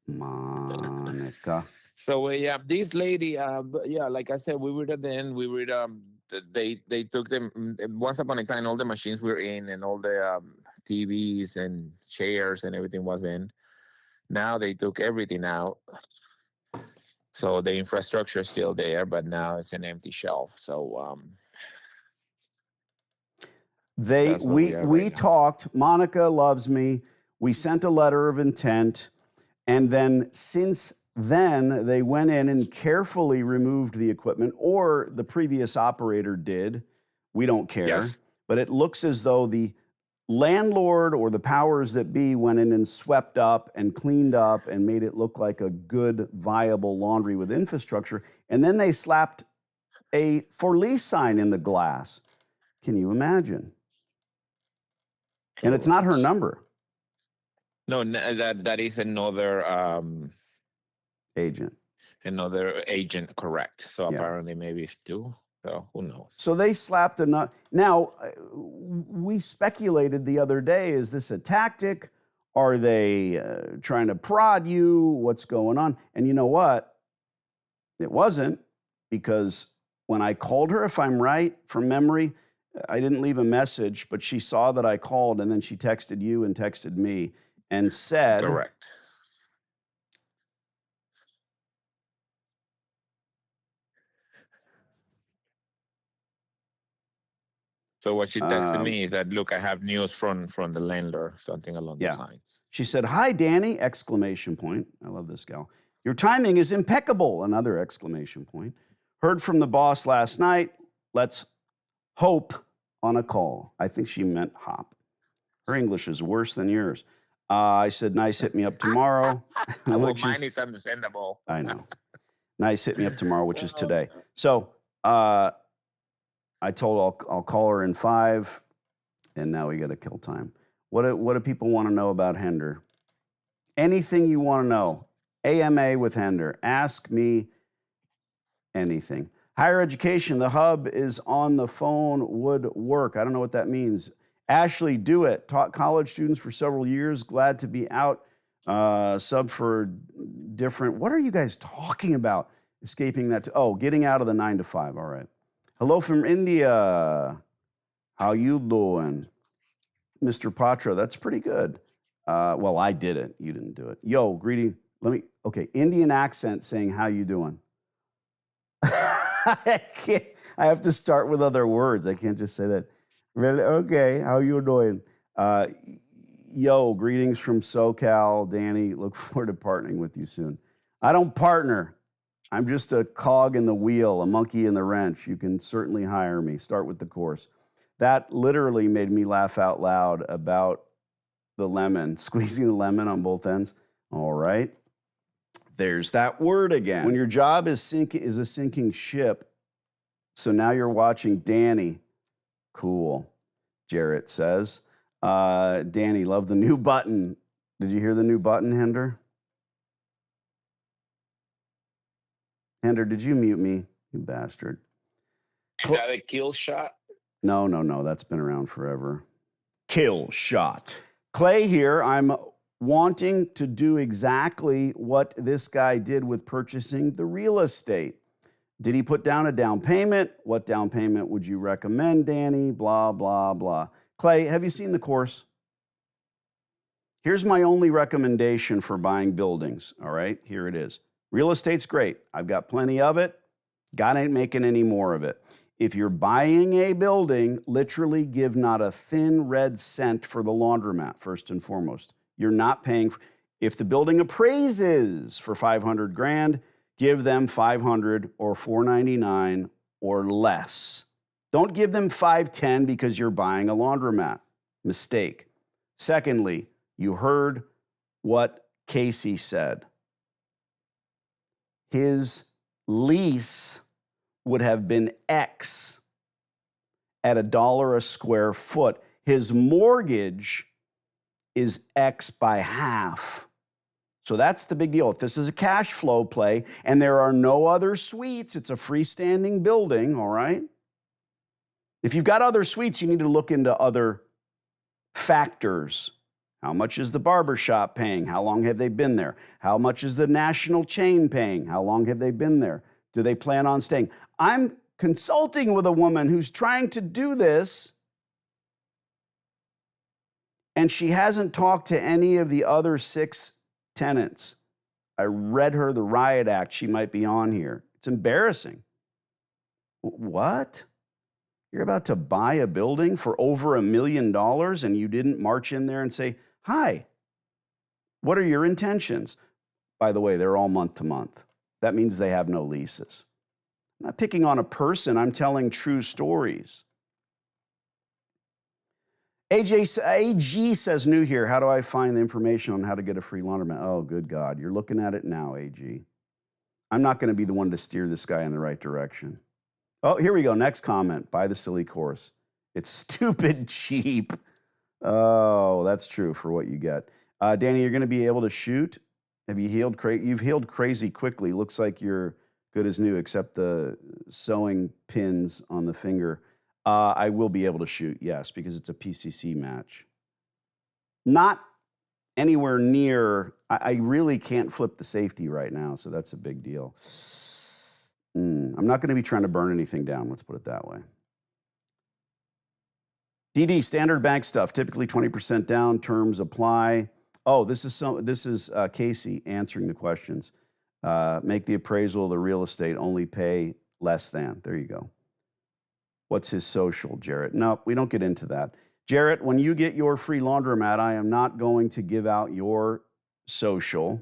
Monica. So, this lady, like I said, we were at the end. We were, they took them once upon a time. All the machines were in, and all the TVs and chairs and everything was in. Now they took everything out. So the infrastructure is still there, but now it's an empty shelf. So that's where we are we right now. talked. Monica loves me. We sent a letter of intent, and then since then they went in and carefully removed the equipment, or the previous operator did. We don't care. Yes. But it looks as though the landlord or the powers that be went in and swept up and cleaned up and made it look like a good, viable laundry with infrastructure. And then they slapped a for lease sign in the glass. Can you imagine? And it's not her number. No, that is another Agent. Another agent, correct. So Yeah. apparently maybe it's two. So who knows? So they slapped a now. We speculated the other day: is this a tactic? Are they trying to prod you? What's going on? And you know what? It wasn't, because when I called her, if I'm right from memory, I didn't leave a message, but she saw that I called, and then she texted you and texted me and said, Correct. So what she texted Um, me is that, look, I have news from the landlord, something along those yeah. lines. She said, "Hi, Danny!" Exclamation point. I love this gal. Your timing is impeccable. Another exclamation point. Heard from the boss last night. Let's hope on a call. I think she meant hop. Her English is worse than yours. I said, nice, hit me up tomorrow, Well, which mine is, is understandable. I know. Nice, hit me up tomorrow, which is today. So I told I'll call her in 5, and now we got to kill time. What do people want to know about Hender? Anything you want to know. AMA with Hender. Ask me anything. Higher education, the hub is on the phone, would work. I don't know what that means. Ashley, do it. Taught college students for several years. Glad to be out. Sub for different. What are you guys talking about? Escaping that. Getting out of the 9 to 5. All right. Hello from India. How you doing? Mr. Patra, that's pretty good. Well, I did it. You didn't do it. Yo, greeting. Okay, Indian accent saying, how you doing? I can't. I have to start with other words. I can't just say that. Really? Okay. How you doing? Yo, greetings from SoCal, Danny. Look forward to partnering with you soon. I don't partner. I'm just a cog in the wheel, a monkey in the wrench. You can certainly hire me. Start with the course. That literally made me laugh out loud about the lemon, squeezing the lemon on both ends. All right. There's that word again. When your job is a sinking ship, so now you're watching Danny. Cool, Jarrett says. Danny, love the new button. Did you hear the new button, Hender? Hender, did you mute me, you bastard? Is that a kill shot? No. That's been around forever. Kill shot. Clay here. I'm wanting to do exactly what this guy did with purchasing the real estate. Did he put down a down payment? What down payment would you recommend, Danny? Blah, blah, blah. Clay, have you seen the course? Here's my only recommendation for buying buildings. All right, here it is. Real estate's great. I've got plenty of it. God ain't making any more of it. If you're buying a building, literally give not a thin red cent for the laundromat, first and foremost. You're not paying. If the building appraises for $500,000, give them $500 or $499 or less. Don't give them $510 because you're buying a laundromat. Mistake. Secondly, you heard what Casey said. His lease would have been X at $1 a square foot. His mortgage is X by half. So that's the big deal. If this is a cash flow play and there are no other suites, it's a freestanding building, all right? If you've got other suites, you need to look into other factors. How much is the barbershop paying? How long have they been there? How much is the national chain paying? How long have they been there? Do they plan on staying? I'm consulting with a woman who's trying to do this, and she hasn't talked to any of the other 6 tenants. I read her the riot act. She might be on here. It's embarrassing. What? You're about to buy a building for over $1 million and you didn't march in there and say, hi, what are your intentions? By the way, they're all month to month. That means they have no leases. I'm not picking on a person. I'm telling true stories. AG says, new here. How do I find the information on how to get a free laundromat? Oh, good God. You're looking at it now, AG. I'm not going to be the one to steer this guy in the right direction. Oh, here we go. Next comment. Buy the silly course. It's stupid cheap. Oh, that's true for what you get. Danny, you're going to be able to shoot. Have you healed? You've healed crazy quickly. Looks like you're good as new, except the sewing pins on the finger. I will be able to shoot, yes, because it's a PCC match. Not anywhere near. I really can't flip the safety right now, so that's a big deal. I'm not going to be trying to burn anything down. Let's put it that way. DD, standard bank stuff, typically 20% down, terms apply. Oh, this is Casey answering the questions. Make the appraisal of the real estate, only pay less than. There you go. What's his social, Jarrett? No, we don't get into that. Jarrett, when you get your free laundromat, I am not going to give out your social.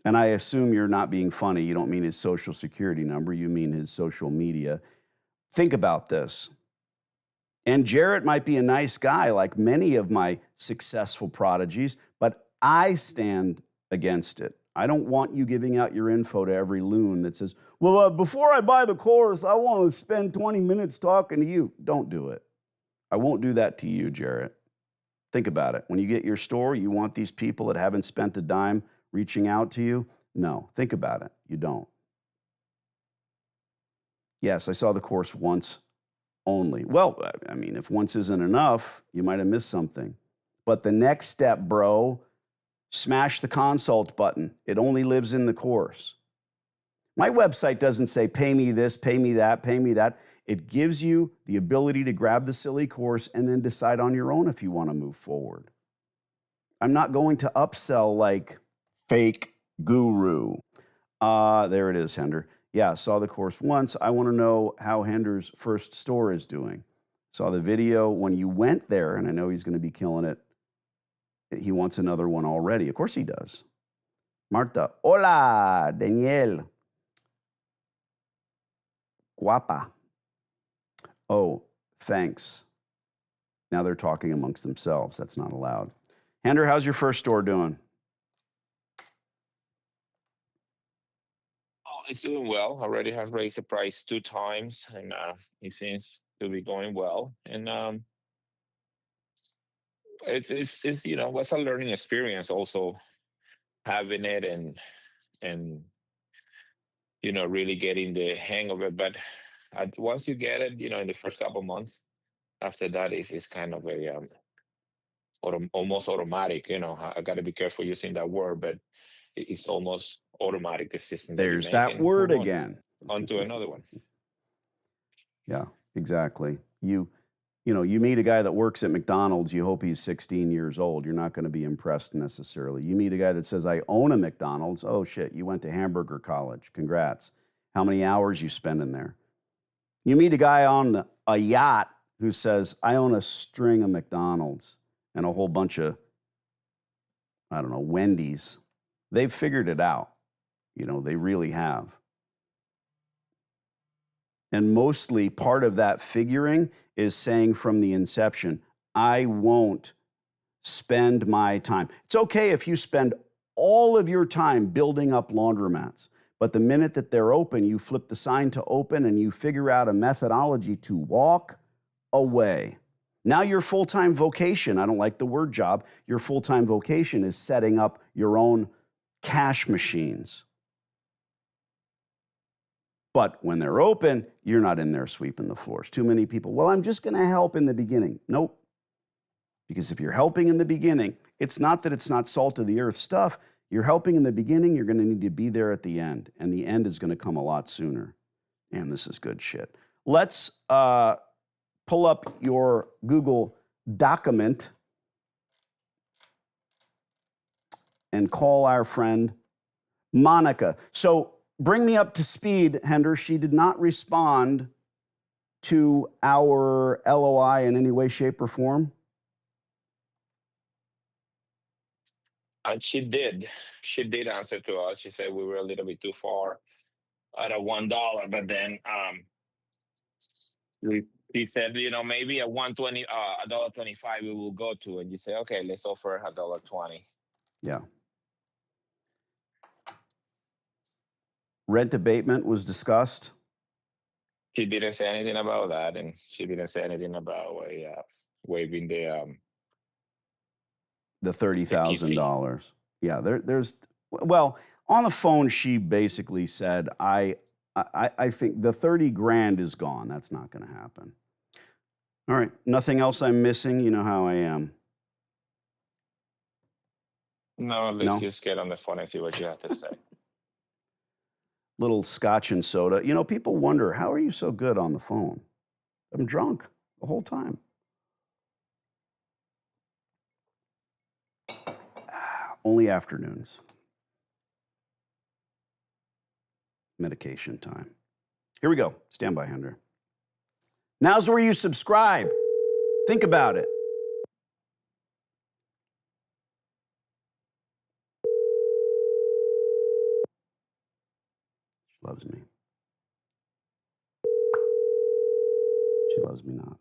And I assume you're not being funny. You don't mean his social security number, you mean his social media. Think about this. And Jarrett might be a nice guy, like many of my successful prodigies, but I stand against it. I don't want you giving out your info to every loon that says, well, before I buy the course, I want to spend 20 minutes talking to you. Don't do it. I won't do that to you, Jarrett. Think about it. When you get your store, you want these people that haven't spent a dime reaching out to you? No. Think about it. You don't. Yes, I saw the course once only. Well, I mean, if once isn't enough, you might have missed something. But the next step, bro, smash the consult button. It only lives in the course. My website doesn't say, pay me this, pay me that, pay me that. It gives you the ability to grab the silly course and then decide on your own if you want to move forward. I'm not going to upsell like fake guru. There it is, Hender. Yeah, saw the course once. I want to know how Hender's first store is doing. Saw the video when you went there, and I know he's going to be killing it. He wants another one already. Of course he does. Marta. Hola, Daniel. Guapa. Oh, thanks. Now they're talking amongst themselves. That's not allowed. Hender, how's your first store doing? Oh, it's doing well. Already have raised the price 2 times, and it seems to be going well. And it's was a learning experience also having it and really getting the hang of it. But once you get it, in the first couple months, after that is kind of a almost automatic. I got to be careful using that word, but it's almost automatic, the system that you There's make, that and word move again. on to another one. Yeah, exactly. You meet a guy that works at McDonald's, you hope he's 16 years old. You're not going to be impressed necessarily. You meet a guy that says, I own a McDonald's. Oh, shit, you went to hamburger college. Congrats. How many hours you spend in there? You meet a guy on a yacht who says, I own a string of McDonald's and a whole bunch of, I don't know, Wendy's. They've figured it out. They really have. And mostly part of that figuring is saying from the inception, I won't spend my time. It's okay if you spend all of your time building up laundromats, but the minute that they're open, you flip the sign to open and you figure out a methodology to walk away. Now your full-time vocation, I don't like the word job, your full-time vocation is setting up your own cash machines. But when they're open, you're not in there sweeping the floors. Too many people, well, I'm just going to help in the beginning. Nope. Because if you're helping in the beginning, it's not that it's not salt of the earth stuff. You're helping in the beginning, you're going to need to be there at the end. And the end is going to come a lot sooner. And this is good shit. Let's pull up your Google document and call our friend Monica. So bring me up to speed, Hender. She did not respond to our LOI in any way, shape, or form. And she did. She did answer to us. She said we were a little bit too far at a $1, but then he said, maybe a 120, $1.25 we will go to, and you say, okay, let's offer $1.20. Yeah. Rent abatement was discussed. She didn't say anything about that, and she didn't say anything about waiving the $30,000. Yeah, there's well, on the phone she basically said, I think the 30 grand is gone. That's not going to happen. All right, nothing else I'm missing. You know how I am. No, let's just get on the phone and see what you have to say. Little scotch and soda. People wonder, how are you so good on the phone? I'm drunk the whole time. Only afternoons. Medication time. Here we go. Stand by, Hender. Now's where you subscribe. Think about it. She loves me. She loves me not.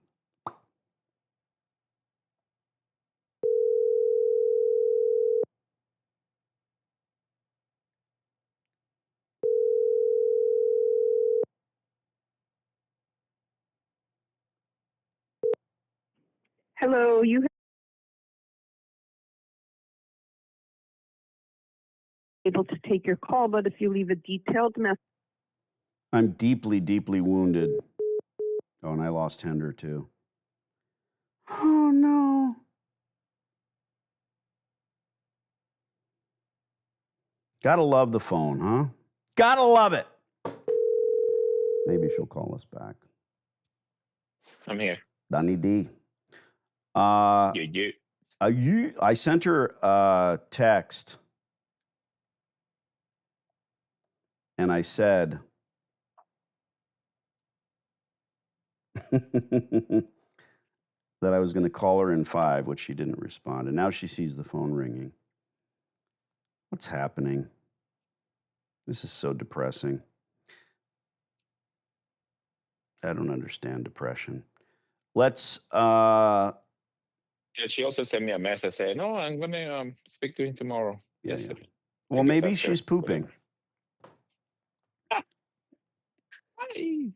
Hello, you have able to take your call, but if you leave a detailed message. I'm deeply, deeply wounded. Oh, and I lost Hender too. Oh, no. Gotta love the phone, huh? Gotta love it. Maybe she'll call us back. I'm here. Danny D. I sent her a text and I said, that I was going to call her in 5, which she didn't respond. And now she sees the phone ringing. What's happening? This is so depressing. I don't understand depression. Let's, Yeah, she also sent me a message saying, "No, I'm gonna speak to him tomorrow." Yeah, yeah. Yesterday. Well, I guess maybe after she's pooping. whatever. Hi.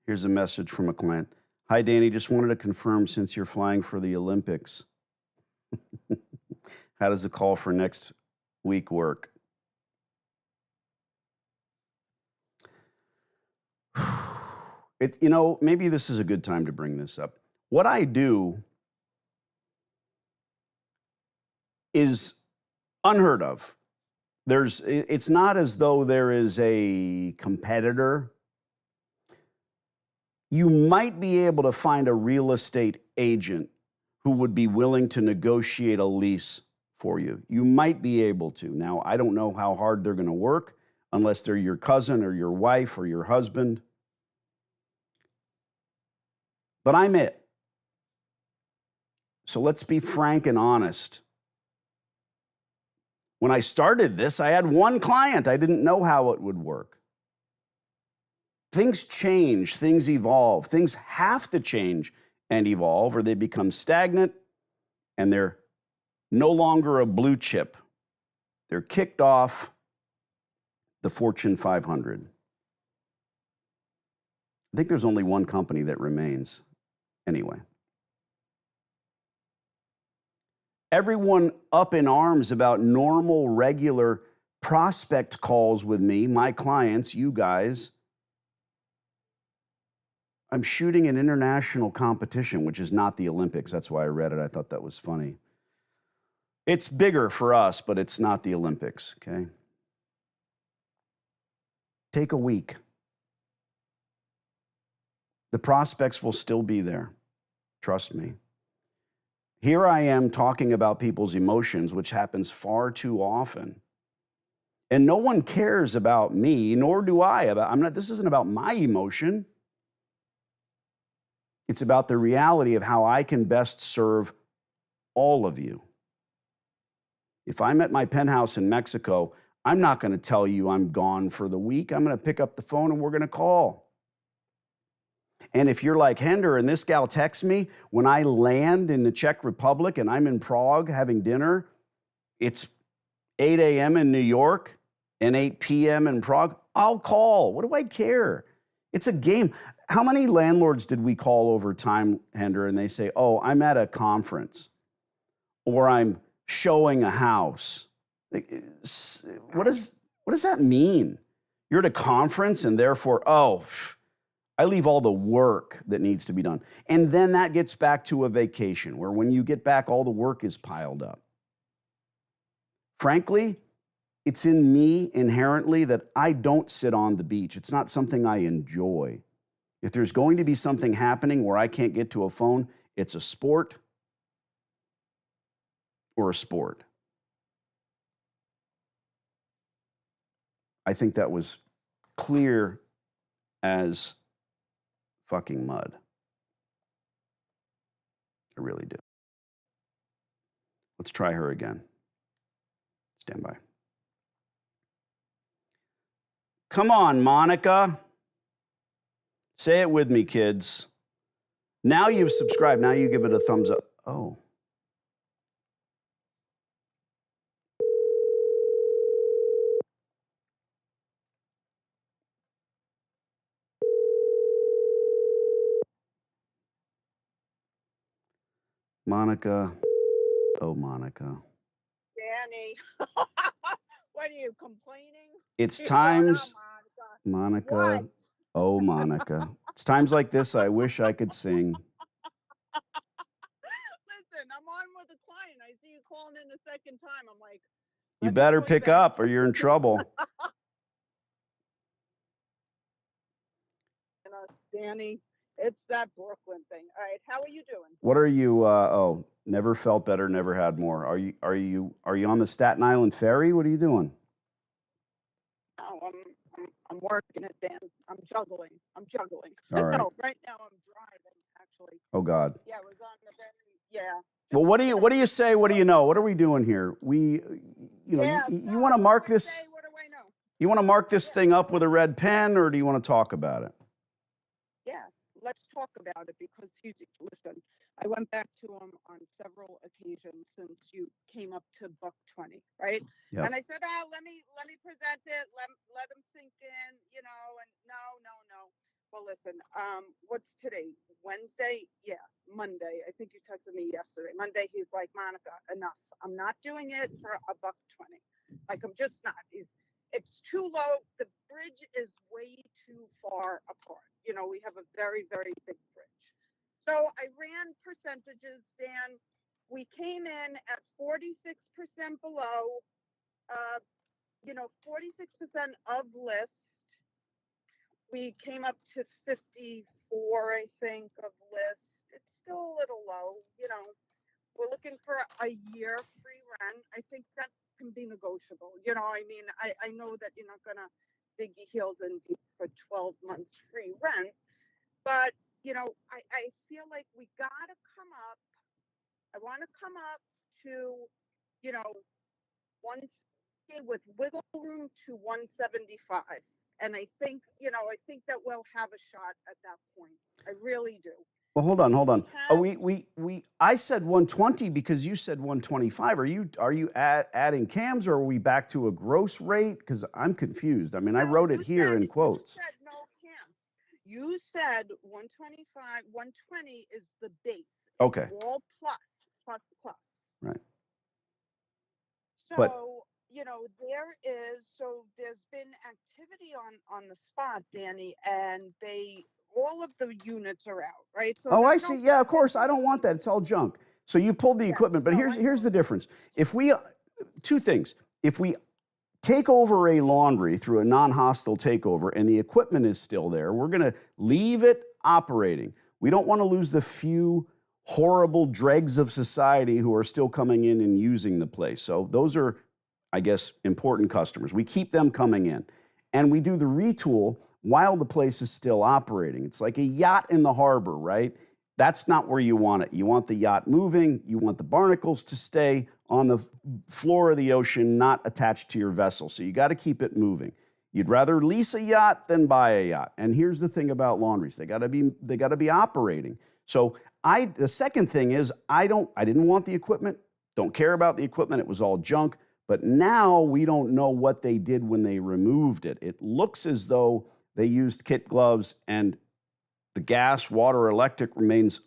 Here's a message from a client. Hi, Danny. Just wanted to confirm since you're flying for the Olympics, how does the call for next week work? Maybe this is a good time to bring this up. What I do is unheard of. It's not as though there is a competitor. You might be able to find a real estate agent who would be willing to negotiate a lease for you. You might be able to. Now, I don't know how hard they're going to work unless they're your cousin or your wife or your husband. But I'm it. So let's be frank and honest. When I started this, I had one client. I didn't know how it would work. Things change, things evolve. Things have to change and evolve, or they become stagnant and they're no longer a blue chip. They're kicked off the Fortune 500. I think there's only one company that remains anyway. Everyone up in arms about normal, regular prospect calls with me, my clients, you guys. I'm shooting an international competition, which is not the Olympics. That's why I read it. I thought that was funny. It's bigger for us, but it's not the Olympics, okay? Take a week. The prospects will still be there. Trust me. Here I am talking about people's emotions, which happens far too often. And no one cares about me, nor do I. This isn't about my emotion. It's about the reality of how I can best serve all of you. If I'm at my penthouse in Mexico, I'm not going to tell you I'm gone for the week. I'm going to pick up the phone and we're going to call. And if you're like Hender and this gal texts me when I land in the Czech Republic and I'm in Prague having dinner, it's 8 a.m. in New York and 8 p.m. in Prague, I'll call. What do I care? It's a game. How many landlords did we call over time, Hender, and they say, oh, I'm at a conference or I'm showing a house? What does that mean? You're at a conference and therefore, I leave all the work that needs to be done. And then that gets back to a vacation where when you get back, all the work is piled up. Frankly, it's in me inherently that I don't sit on the beach. It's not something I enjoy. If there's going to be something happening where I can't get to a phone, it's a sport or a sport. I think that was clear as fucking mud. I really do. Let's try her again. Stand by. Come on, Monica. Say it with me, kids. Now you've subscribed. Now you give it a thumbs up. Oh. Monica. Oh, Monica. Danny, what are you complaining? It's What's going on, times, Monica. What? Oh, Monica. It's times like this I wish I could sing. Listen, I'm on with a client. I see you calling in a second time. I'm like, You let me better call pick back. up or you're in trouble. You know, Danny, it's that Brooklyn thing. All right, how are you doing? What are you? Oh, never felt better, never had more. Are you on the Staten Island ferry? What are you doing? Oh, I'm working it, Dan. I'm juggling. All right. No, right now I'm driving, actually. Oh God. Yeah, I was on the very, yeah. Well, what do you say? What do you know? What are we doing here? You Yeah, you want to no, mark what do I this? say? What do I know? You want to mark this thing up with a red pen, or do you want to talk about it? Yeah, let's talk about it because listen, I went back to him on several occasions since you came up to $120, right? Yep. And I said, oh, let me present it, let him sink in, and no. Well, listen, what's today? Wednesday? Yeah, Monday. I think you texted me yesterday. Monday, he's like, Monica, enough. I'm not doing it for $120. Like, I'm just not. It's too low. The bridge is way too far apart. We have a very, very big bridge. So I ran percentages, Dan. We came in at 46% below, 46% of list. We came up to 54, I think, of list. It's still a little low, We're looking for a year free rent. I think that can be negotiable. I know that you're not going to dig your heels in deep for 12 months free rent, but, I feel like we got to come up. I want to come up to, one with wiggle room to 175. And I think that we'll have a shot at that point. I really do. Well, hold on. Have, I said 120 because you said 125. Are you adding cams, or are we back to a gross rate? Because I'm confused. I mean, I wrote it here in quotes. You said no cam. You said 125, 120 is the base. Okay. All plus. Right. So, But there's been activity on the spot, Danny, and all of the units are out, right? So I see. Yeah, of course. I don't want that. It's all junk. So you pulled the equipment, but here's the difference. Two things. If we take over a laundry through a non-hostile takeover and the equipment is still there, we're going to leave it operating. We don't want to lose the few horrible dregs of society who are still coming in and using the place. So those are, I guess, important customers. We keep them coming in. And we do the retool while the place is still operating. It's like a yacht in the harbor, right? That's not where you want it. You want the yacht moving. You want the barnacles to stay on the floor of the ocean, not attached to your vessel. So you got to keep it moving. You'd rather lease a yacht than buy a yacht. And here's the thing about laundries. They got to be operating. So the second thing is I didn't want the equipment. Don't care about the equipment. It was all junk. But now we don't know what they did when they removed it. It looks as though they used kit gloves and the gas, water, electric remains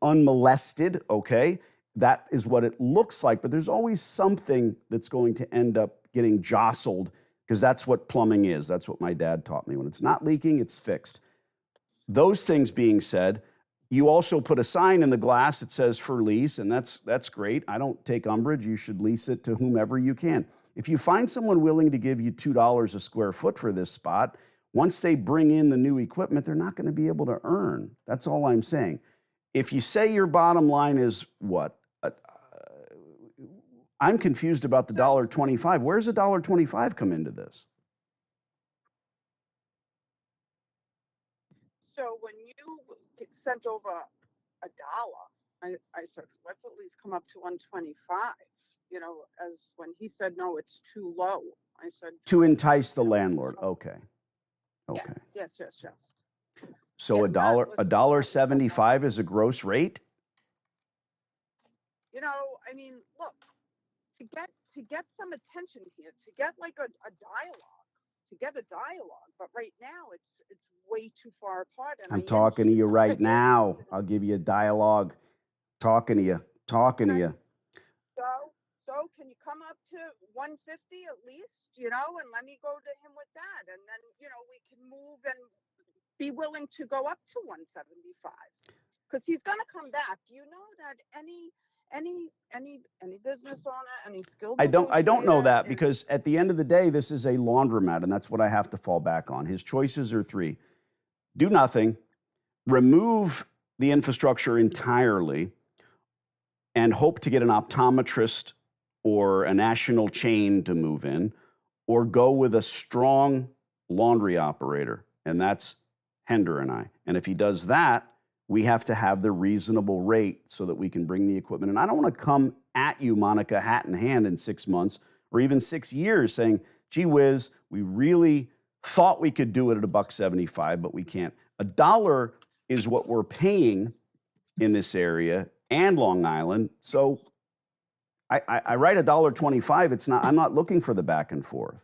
unmolested, okay? That is what it looks like, but there's always something that's going to end up getting jostled because that's what plumbing is. That's what my dad taught me. When it's not leaking, it's fixed. Those things being said, you also put a sign in the glass that says for lease, and that's great. I don't take umbrage. You should lease it to whomever you can. If you find someone willing to give you $2 a square foot for this spot, once they bring in the new equipment, they're not going to be able to earn. That's all I'm saying. If you say your bottom line is what? I'm confused about the So- $1.25. Where's the $1.25 come into this? So when you sent over $1, I said, let's at least come up to 125. You know, as when he said, no, it's too low. I said, To entice the landlord. Okay. Okay. yes. So Yeah, a dollar, that was- $1.75 is a gross rate? You know, I mean, look, to get some attention here, to get like a dialogue, but right now it's way too far apart. And I'm talking to you right now. I'll give you a dialogue. Talking to you. So can you come up to 150 at least, you know, and let me go to him with that, and then you know we can move and be willing to go up to 175 because he's gonna come back. You know that any business owner, any skilled I don't know negotiator that is- because at the end of the day, this is a laundromat, and that's what I have to fall back on. His choices are three: do nothing, remove the infrastructure entirely, and hope to get an optometrist or a national chain to move in, or go with a strong laundry operator, and that's Hender and I. And if he does that, we have to have the reasonable rate so that we can bring the equipment. And I don't want to come at you, Monica, hat in hand in 6 months or even 6 years saying, gee whiz, we really thought we could do it at $1.75, but we can't. $1 is what we're paying in this area and Long Island. So I write $1.25. It's not, I'm not looking for the back and forth.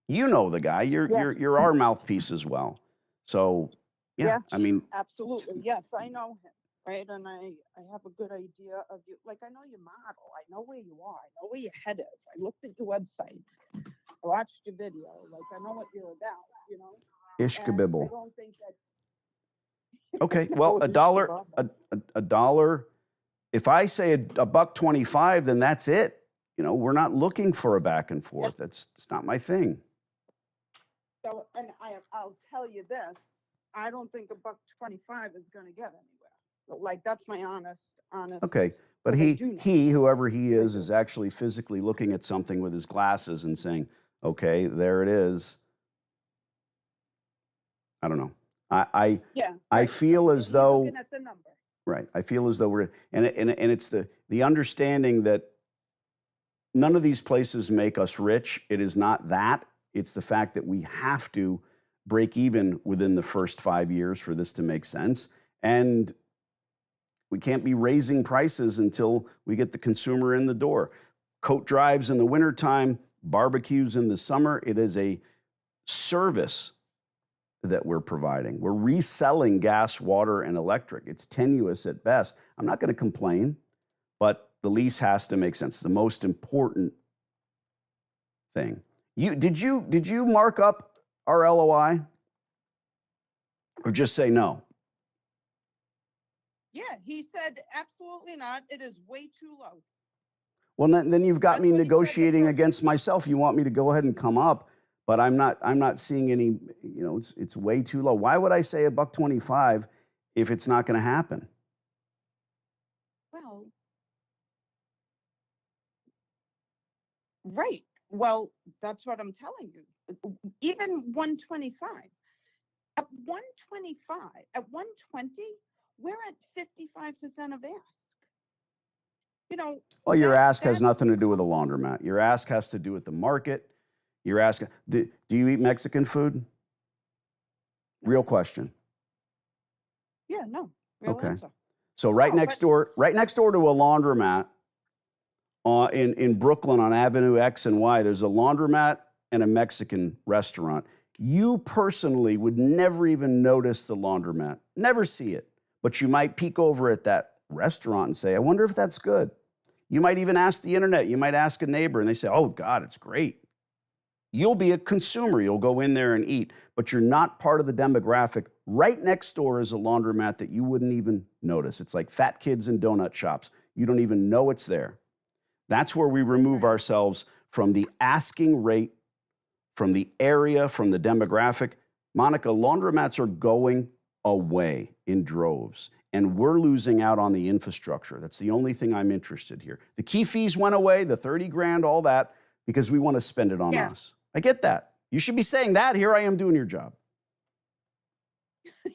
You know the guy. You're our mouthpiece as well. So yeah, I mean, Absolutely, yes, I know him, right? And I have a good idea of you. Like I know your model, I know where you are, I know where your head is. I looked at your website, I watched your video, like I know what you're about, you know. ish And I kabibble. don't think that. Okay, well, Oh, a dollar, a dollar. If I say a $1.25, then that's it. You know, we're not looking for a back and forth. It's not my thing. So, and I'll tell you this, I don't think $1.25 is going to get anywhere. Like that's my honest. Okay, but But I do know. whoever he is actually physically looking at something with his glasses and saying, okay, there it is. I don't know. I Right. feel as He's though, looking at the number. right, I feel as though we're, and it's the understanding that none of these places make us rich. It is not that. It's the fact that we have to break even within the first 5 years for this to make sense. And we can't be raising prices until we get the consumer in the door. Coat drives in the wintertime, barbecues in the summer. It is a service that we're providing. We're reselling gas, water, and electric. It's tenuous at best. I'm not going to complain, but the lease has to make sense. It's the most important thing. Did you mark up our LOI? Or just say no? Yeah, he said absolutely not. It is way too low. Well, then you've got That's me what he said the negotiating first- against myself. You want me to go ahead and come up, but I'm not seeing any, you know, it's way too low. Why would I say $1.25 if it's not going to happen? Well, right. Well, that's what I'm telling you. Even 125. At 125, at 120, we're at 55% of ask. You know. Well, your that- ask has that- nothing to do with a laundromat. Your ask has to do with the market. Your ask, do you eat Mexican food? Real question. Yeah, no. Real Okay. answer. So right No, next but- door to a laundromat in Brooklyn on Avenue X and Y, there's a laundromat and a Mexican restaurant. You personally would never even notice the laundromat, never see it, but you might peek over at that restaurant and say, I wonder if that's good. You might even ask the internet, you might ask a neighbor, and they say, oh God, it's great. You'll be a consumer, you'll go in there and eat, but you're not part of the demographic. Right next door is a laundromat that you wouldn't even notice. It's like fat kids in donut shops. You don't even know it's there. That's where we remove ourselves from the asking rate, from the area, from the demographic. Monica, laundromats are going away in droves. and we're losing out on the infrastructure. That's the only thing I'm interested here. The key fees went away, the 30 grand, all that, because we want to spend it on Yeah. us. I get that. You should be saying that. Here I am doing your job.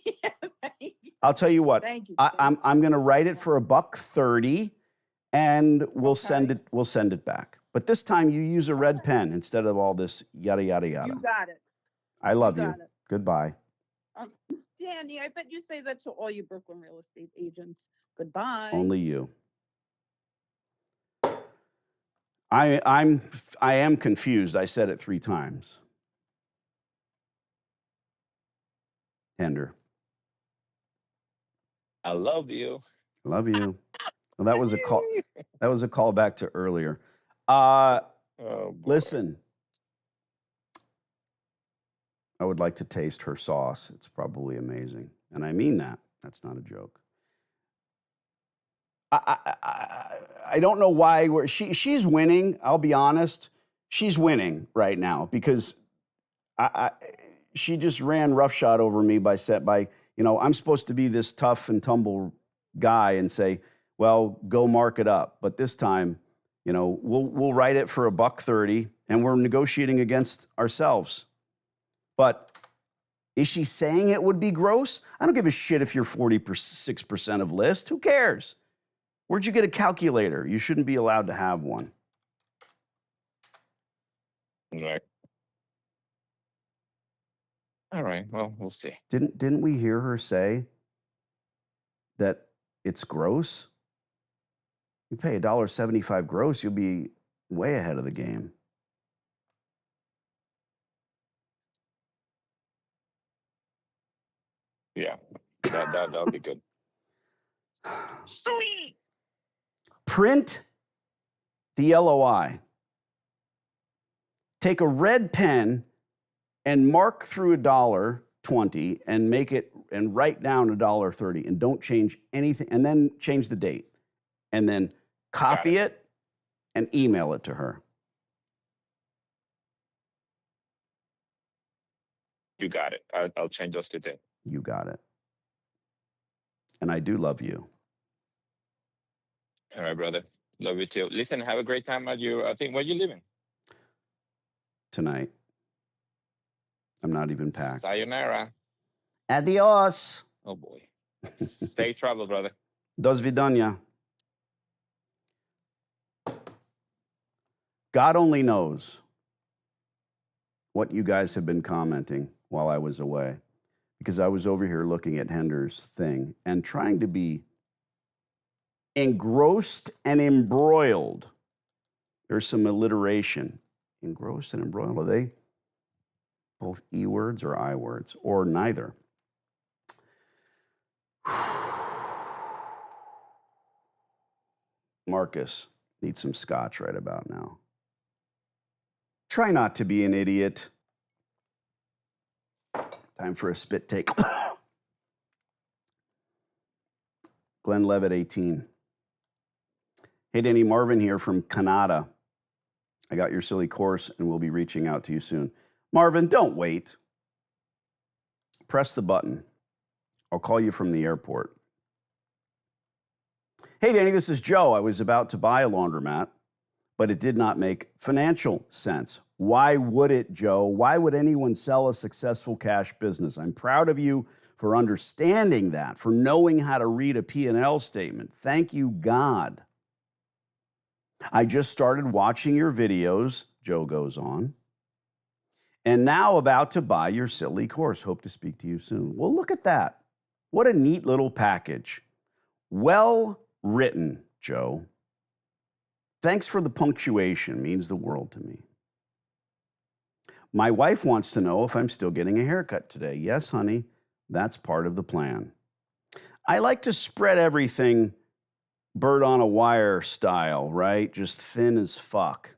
Yeah, thank you. I'll tell you what. Thank you. I'm going to write it for $1.30, and we'll send Okay. it back. But this time you use a red pen instead of all this yada yada yada. You got it. I love you. got it. Goodbye. Danny, I bet you say that to all you Brooklyn real estate agents. Goodbye. Only you. I am confused. I said it 3 times. Hender. I love you. Love you. Well, that was a call. That was a call back to earlier. Oh, boy. Listen. I would like to taste her sauce. It's probably amazing. And I mean that. That's not a joke. I don't know why she's winning. I'll be honest. She's winning right now because she just ran roughshod over me by I'm supposed to be this tough and tumble guy and say, well, go mark it up. But this time, we'll write it for $1.30 and we're negotiating against ourselves. But is she saying it would be gross? I don't give a shit if you're 46% of list. Who cares? Where'd you get a calculator? You shouldn't be allowed to have one. Right. All right. Well, we'll see. Didn't we hear her say that it's gross? You pay $1.75 gross, you'll be way ahead of the game. Yeah, that'll be good. Sweet. Print the LOI. Take a red pen and mark through $1.20 and make it and write down $1.30 and don't change anything and then change the date and then copy it and email it to her. You got it. I'll change those today. You got it. And I do love you. All right, brother. Love you too. Listen, have a great time at your, I think, where you living? Tonight. I'm not even packed. Sayonara. Adios. Oh, boy. Safe travel, brother. Do svidania. God only knows what you guys have been commenting while I was away, because I was over here looking at Hender's thing and trying to be engrossed and embroiled. There's some alliteration. Engrossed and embroiled. Are they both E words or I words or neither? Marcus needs some scotch right about now. Try not to be an idiot. Time for a spit take. Glenn Levitt, 18. Hey, Danny, Marvin here from Canada. I got your silly course and we'll be reaching out to you soon. Marvin, don't wait. Press the button. I'll call you from the airport. Hey, Danny, this is Joe. I was about to buy a laundromat, but it did not make financial sense. Why would it, Joe? Why would anyone sell a successful cash business? I'm proud of you for understanding that, for knowing how to read a P&L statement. Thank you, God. I just started watching your videos, Joe goes on, and now about to buy your silly course. Hope to speak to you soon. Well, look at that. What a neat little package. Well written, Joe. Thanks for the punctuation. Means the world to me. My wife wants to know if I'm still getting a haircut today. Yes, honey, that's part of the plan. I like to spread everything bird on a wire style, right? Just thin as fuck,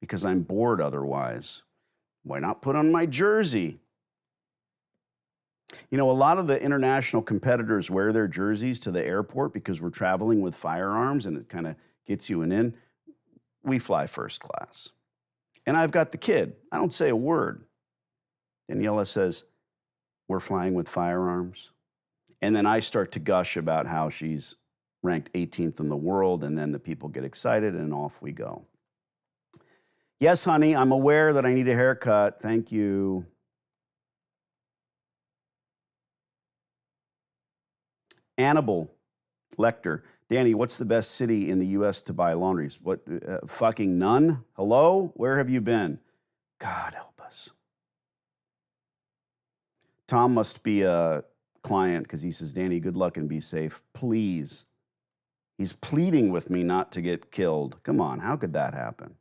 because I'm bored otherwise. Why not put on my jersey? You know, a lot of the international competitors wear their jerseys to the airport because we're traveling with firearms and it kind of gets you an in. We fly first class. And I've got the kid. I don't say a word. Daniela says, we're flying with firearms. And then I start to gush about how she's ranked 18th in the world, and then the people get excited, and off we go. Yes, honey, I'm aware that I need a haircut. Thank you. Annabelle Lecter. Danny, what's the best city in the U.S. to buy laundries? What, fucking none? Hello? Where have you been? God help us. Tom must be a client because he says, Danny, good luck and be safe. Please. He's pleading with me not to get killed. Come on, how could that happen?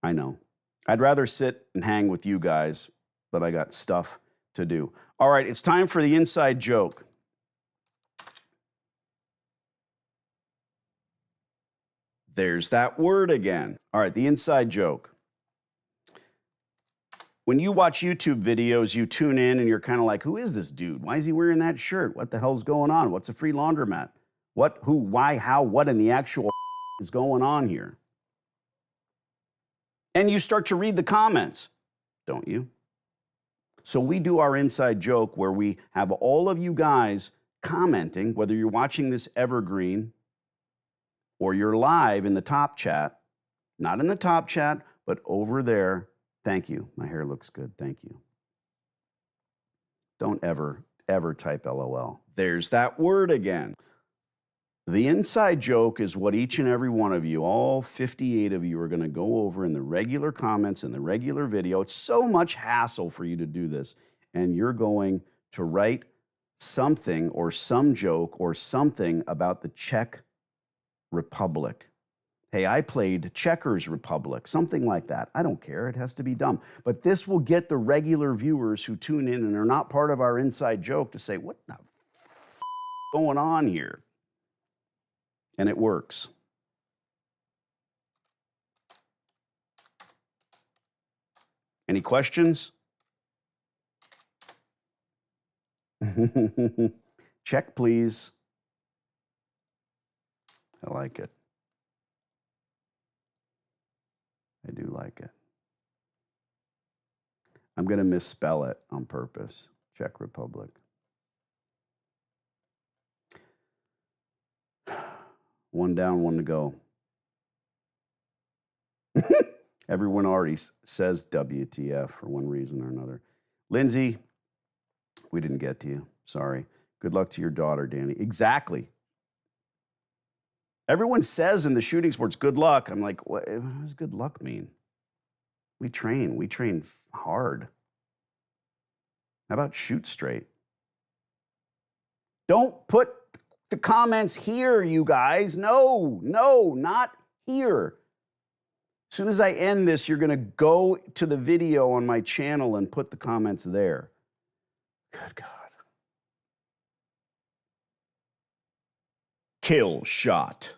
I know. I'd rather sit and hang with you guys, but I got stuff to do. All right, it's time for the inside joke. There's that word again. All right, the inside joke. When you watch YouTube videos, you tune in and you're kind of like, who is this dude? Why is he wearing that shirt? What the hell's going on? What's a free laundromat? What, who, why, how, what in the actual is going on here? And you start to read the comments, don't you? So we do our inside joke where we have all of you guys commenting, whether you're watching this evergreen or you're live in the top chat, not in the top chat, but over there. Thank you. My hair looks good. Thank you. Don't ever type LOL. There's that word again. The inside joke is what each and every one of you, all 58 of you, are going to go over in the regular comments in the regular video. It's so much hassle for you to do this. And you're going to write something or some joke or something about the Czech Republic. Hey, I played Checkers Republic, something like that. I don't care. It has to be dumb. But this will get the regular viewers who tune in and are not part of our inside joke to say, what the f going on here? And it works. Any questions? Check, please. I like it. I do like it. I'm going to misspell it on purpose. Czech Republic. One down, one to go. Everyone already says WTF for one reason or another. Lindsay, we didn't get to you. Sorry. Good luck to your daughter, Danny. Exactly. Everyone says in the shooting sports, good luck. I'm like, what does good luck mean? We train hard. How about shoot straight? Don't put the comments here, you guys. No, not here. As soon as I end this, you're going to go to the video on my channel and put the comments there. Good God. Kill shot.